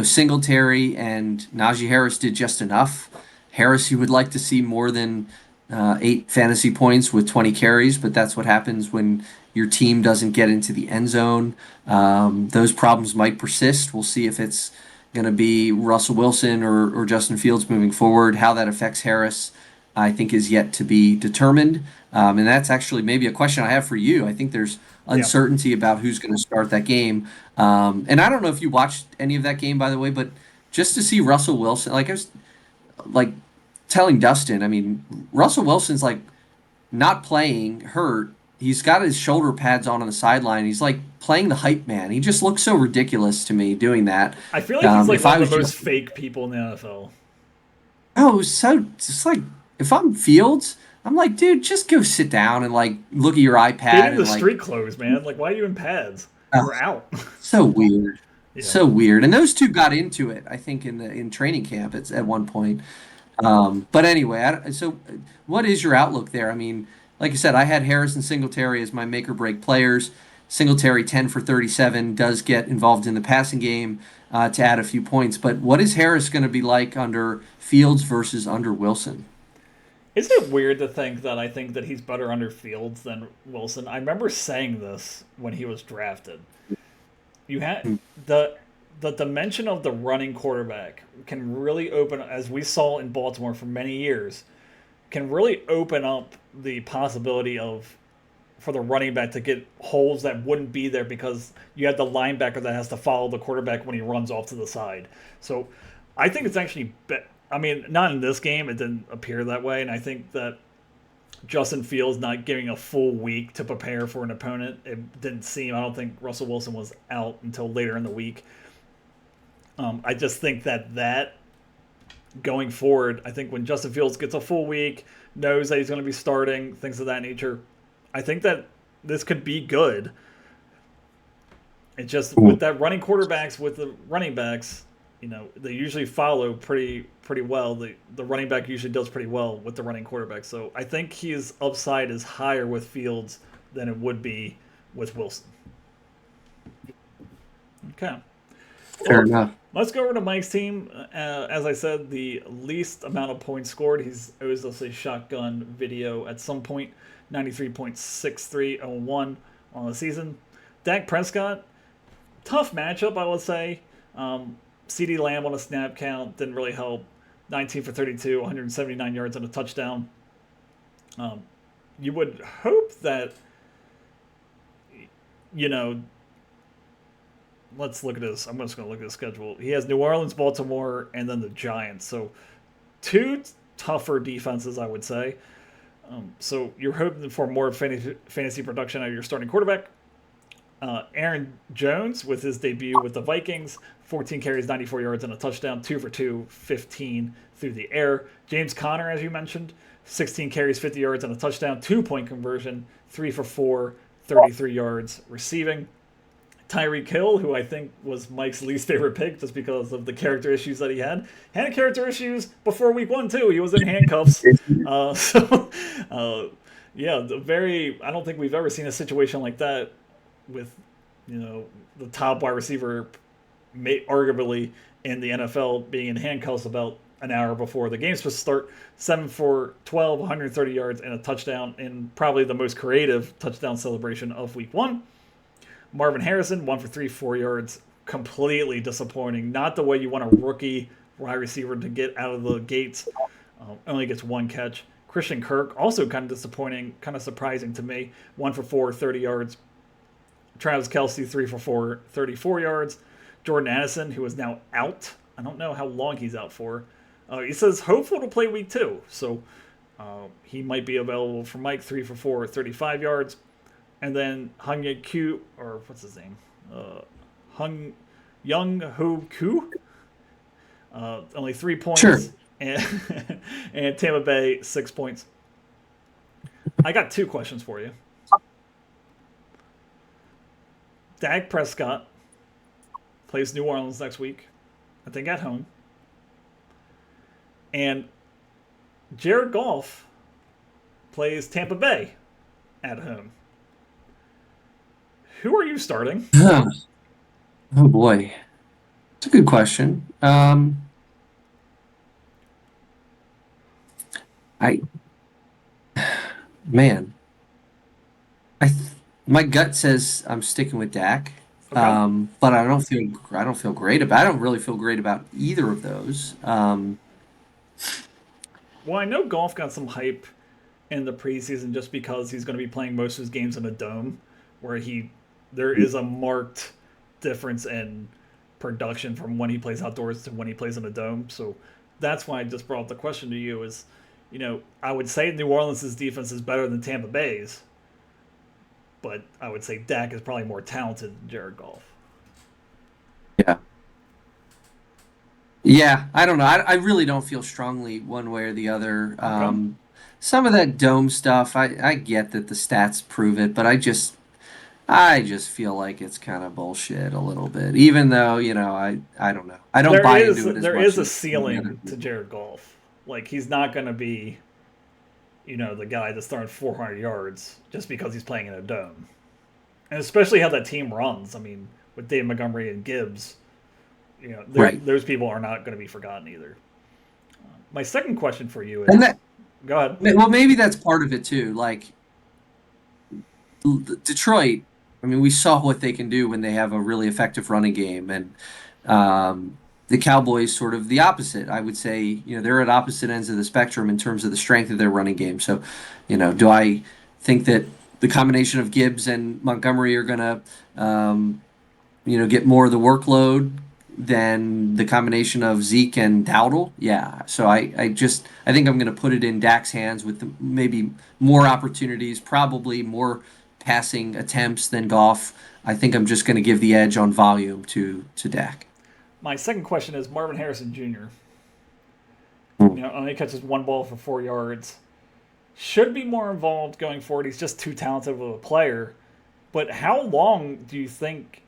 Singletary and Najee Harris did just enough. Harris, you would like to see more than 8 fantasy points with 20 carries, but that's what happens when your team doesn't get into the end zone. Those problems might persist. We'll see if it's going to be Russell Wilson or Justin Fields moving forward. How that affects Harris, I think, is yet to be determined. And that's actually maybe a question I have for you. I think there's Yeah. uncertainty about who's going to start that game. And I don't know if you watched any of that game, by the way, but just to see Russell Wilson, like I was like telling Dustin, I mean, Russell Wilson's like not playing hurt. He's got his shoulder pads on the sideline. He's like playing the hype man. He just looks so ridiculous to me doing that. I feel like he's like If one I of was the most just, fake people in the NFL. oh, it was so just like if I'm Fields, I'm like, dude, just go sit down and like look at your Get iPad into and like, street clothes, man. Like, why are you in pads? oh, We're out. so weird. Yeah. So weird. And those two got into it, I think, in training camp at one point. But anyway, so what is your outlook there? I mean, like I said, I had Harris and Singletary as my make or break players. Singletary 10 for 37 does get involved in the passing game to add a few points. But what is Harris going to be like under Fields versus under Wilson? Is it weird to think that I think that he's better under Fields than Wilson? I remember saying this when he was drafted. You had the dimension of the running quarterback can really open, as we saw in Baltimore for many years, can really open up the possibility of for the running back to get holes that wouldn't be there because you have the linebacker that has to follow the quarterback when he runs off to the side. So I think it's actually, I mean, not in this game, it didn't appear that way, and I think that Justin Fields not giving a full week to prepare for an opponent, it didn't seem. I don't think Russell Wilson was out until later in the week. I just think that going forward, I think when Justin Fields gets a full week, knows that he's going to be starting, things of that nature, I think that this could be good. It's just with that running quarterbacks with the running backs, they usually follow pretty well. The running back usually does pretty well with the running quarterback. So I think his upside is higher with Fields than it would be with Wilson. Okay. Fair Well, enough. let's go over to Mike's team. As I said, the least amount of points scored. He's always a shotgun video at some point. 93.6301 on the season. Dak Prescott, tough matchup, I would say. CD Lamb on a snap count didn't really help. 19 for 32, 179 yards and a touchdown. You would hope that, let's look at this. I'm just going to look at the schedule. He has New Orleans, Baltimore, and then the Giants. So two tougher defenses, I would say. So you're hoping for more fantasy production out of your starting quarterback. Aaron Jones with his debut with the Vikings, 14 carries, 94 yards, and a touchdown, 2 for 2, 15 through the air. James Conner, as you mentioned, 16 carries, 50 yards, and a touchdown, 2-point conversion, 3 for 4, 33 yards receiving. Tyreek Hill, who I think was Mike's least favorite pick just because of the character issues that he had character issues before week 1 too. He was in handcuffs. So, yeah, I don't think we've ever seen a situation like that with, the top wide receiver, arguably in the NFL, being in handcuffs about an hour before the game's supposed to start. 7 for 12, 130 yards, and a touchdown in probably the most creative touchdown celebration of week 1. Marvin Harrison, 1 for 3, 4 yards. Completely disappointing. Not the way you want a rookie wide receiver to get out of the gates. Only gets 1 catch. Christian Kirk, also kind of disappointing, kind of surprising to me. 1 for 4, 30 yards. Travis Kelce, 3 for 4, 34 yards. Jordan Addison, who is now out. I don't know how long he's out for. He says hopeful to play week 2. So he might be available for Mike, 3 for 4, 35 yards. And then Hung Q, or what's his name? Young Ho Koo. Only 3 points. Sure. And Tampa Bay, 6 points. I got 2 questions for you. Dak Prescott plays New Orleans next week, I think at home. And Jared Goff plays Tampa Bay at home. Who are you starting? Oh boy, it's a good question. I man, my gut says I'm sticking with Dak, Okay. but I don't feel great about. I don't really feel great about either of those. Well, I know Goff got some hype in the preseason just because he's going to be playing most of his games in a dome, where there is a marked difference in production from when he plays outdoors to when he plays in a dome. So that's why I just brought up the question to you is, I would say New Orleans' defense is better than Tampa Bay's, but I would say Dak is probably more talented than Jared Goff. Yeah. Yeah, I don't know. I really don't feel strongly one way or the other. Okay. Some of that dome stuff, I get that the stats prove it, but I just feel like it's kind of bullshit a little bit. Even though, I don't know. I don't There buy is into it as there much is a as some of the other ceiling to people. Jared Goff. Like he's not going to be, the guy that's throwing 400 yards just because he's playing in a dome. And especially how that team runs. I mean, with Dave Montgomery and Gibbs, Right. those people are not going to be forgotten either. My second question for you And is, that go ahead. well, maybe that's part of it too. Like Detroit, I mean, we saw what they can do when they have a really effective running game, and the Cowboys sort of the opposite. I would say, they're at opposite ends of the spectrum in terms of the strength of their running game. So, do I think that the combination of Gibbs and Montgomery are going to, get more of the workload than the combination of Zeke and Dowdle? Yeah. So I think I'm going to put it in Dak's hands with maybe more opportunities, probably more passing attempts than Goff. I think I'm just going to give the edge on volume to Dak. My second question is Marvin Harrison Jr. Hmm. Only catches 1 ball for 4 yards. Should be more involved going forward. He's just too talented of a player. But how long do you think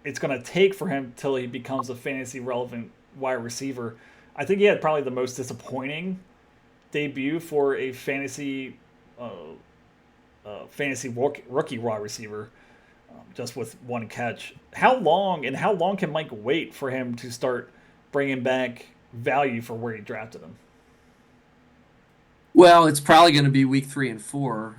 it's going to take for him till he becomes a fantasy relevant wide receiver? I think he had probably the most disappointing debut for a uh, fantasy rookie wide receiver, just with 1 catch. How long can Mike wait for him to start bringing back value for where he drafted him? Well, it's probably going to be week 3 and 4.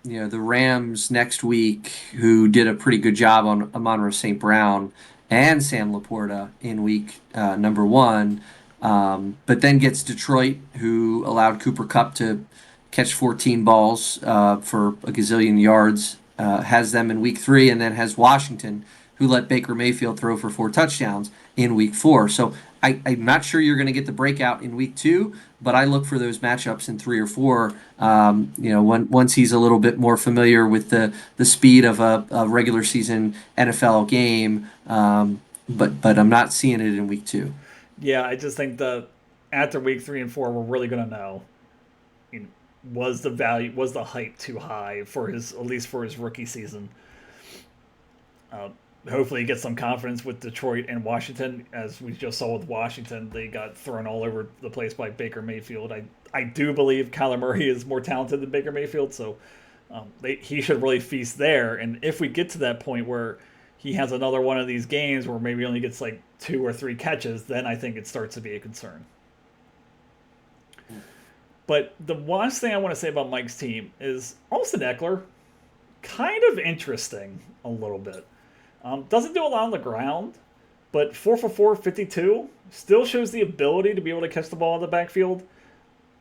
The Rams next week, who did a pretty good job on Amon St. Brown and Sam Laporta in week number 1, but then gets Detroit, who allowed Cooper Kupp to catch 14 balls for a gazillion yards, has them in week 3, and then has Washington, who let Baker Mayfield throw for 4 touchdowns in week 4. So I'm not sure you're going to get the breakout in week 2, but I look for those matchups in 3 or 4. Once he's a little bit more familiar with the speed of a regular season NFL game. But I'm not seeing it in week 2. Yeah, I just think that after week 3 and 4, we're really going to know, you know, was the hype too high for his, at least for his rookie season. Uh, Hopefully, he gets some confidence with Detroit and Washington. As we just saw with Washington, they got thrown all over the place by Baker Mayfield. I do believe Kyler Murray is more talented than Baker Mayfield, so he should really feast there. And if we get to that point where he has another one of these games where maybe he only gets like 2 or 3 catches, then I think it starts to be a concern. But the last thing I want to say about Mike's team is Austin Eckler, kind of interesting a little bit. Doesn't do a lot on the ground, but 4 for 4, 52 still shows the ability to be able to catch the ball in the backfield.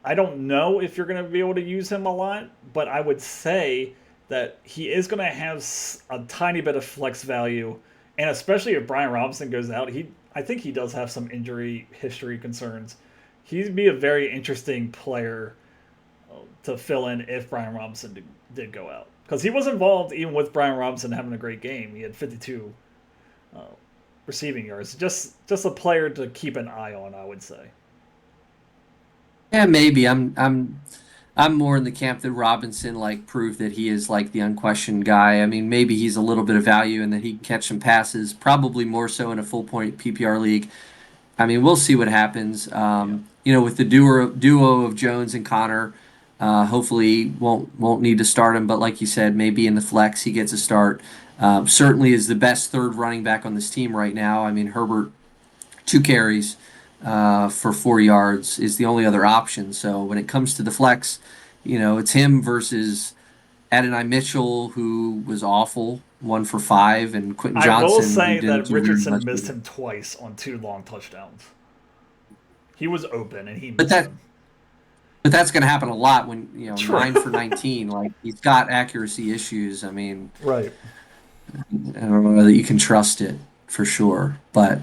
I don't know if you're going to be able to use him a lot, but I would say that he is going to have a tiny bit of flex value, and especially if Brian Robinson goes out, I think he does have some injury history concerns. He'd be a very interesting player to fill in if Brian Robinson did go out. Because he was involved even with Brian Robinson having a great game. He had 52 receiving yards. Just a player to keep an eye on, I would say. Yeah, maybe. I'm more in the camp that Robinson proved that he is like the unquestioned guy. I mean, maybe he's a little bit of value and that he can catch some passes, probably more so in a full point PPR league. I mean, we'll see what happens. With the duo of Jones and Connor, hopefully won't need to start him. But like you said, maybe in the flex he gets a start. Certainly is the best third running back on this team right now. I mean, Herbert, 2 carries for 4 yards is the only other option. So when it comes to the flex, it's him versus Adonai Mitchell, who was awful, 1 for 5, and Quentin Johnson. I will who say didn't that do very Richardson much missed either. him twice on 2 long touchdowns. He was open and he But missed that him. but that's going to happen a lot when True. 9 for 19. Like he's got accuracy issues. I mean, Right. I don't know that you can trust it for sure. But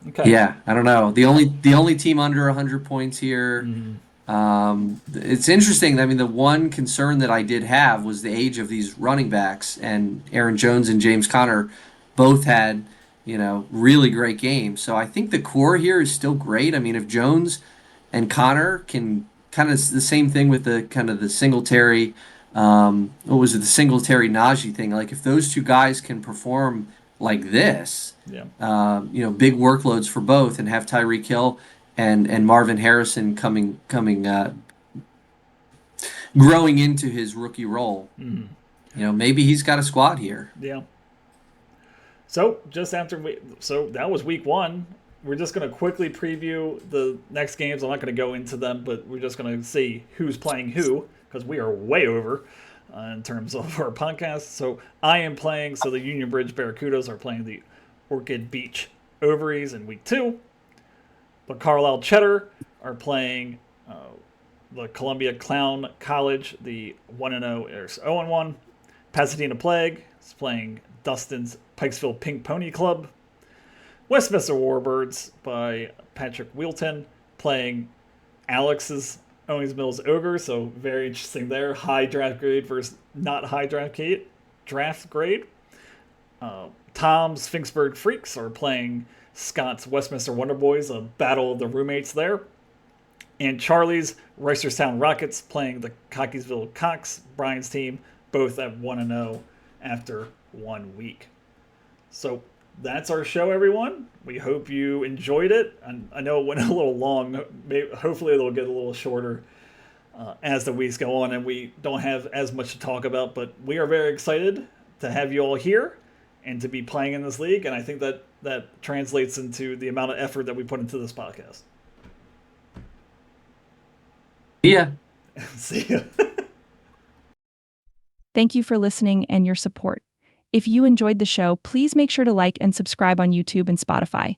Okay. yeah, I don't know. The only team under 100 points here. It's interesting. I mean, the one concern that I did have was the age of these running backs, and Aaron Jones and James Conner both had, really great games. So I think the core here is still great. I mean, if Jones and Connor can kind of the same thing with the kind of the Singletary, what was it, the Singletary Najee thing? Like if those 2 guys can perform like this, Yeah. big workloads for both, and have Tyreek Hill and Marvin Harrison coming growing into his rookie role. Maybe he's got a squad here. Yeah. So so that was week 1. We're just going to quickly preview the next games. I'm not going to go into them, but we're just going to see who's playing who because we are way over in terms of our podcast. So the Union Bridge Barracudas are playing the Orchid Beach Ovaries in week 2. The Carlisle Cheddar are playing the Columbia Clown College, the 1-0 or 0-1. Pasadena Plague is playing Dustin's Pikesville Pink Pony Club. Westminster Warbirds by Patrick Wheelton playing Alex's Owings Mills Ogre, so very interesting there. High draft grade versus not high draft grade. Tom's Finksburg Freaks are playing Scott's Westminster Wonder Boys, a battle of the roommates there. And Charlie's Reisterstown Rockets playing the Cockeysville Cox, Brian's team, both at 1-0 after 1 week. So that's our show, everyone. We hope you enjoyed it. And I know it went a little long. Hopefully it'll get a little shorter as the weeks go on and we don't have as much to talk about. But we are very excited to have you all here and to be playing in this league. And I think that translates into the amount of effort that we put into this podcast. Yeah. See ya. Thank you for listening and your support. If you enjoyed the show, please make sure to like and subscribe on YouTube and Spotify.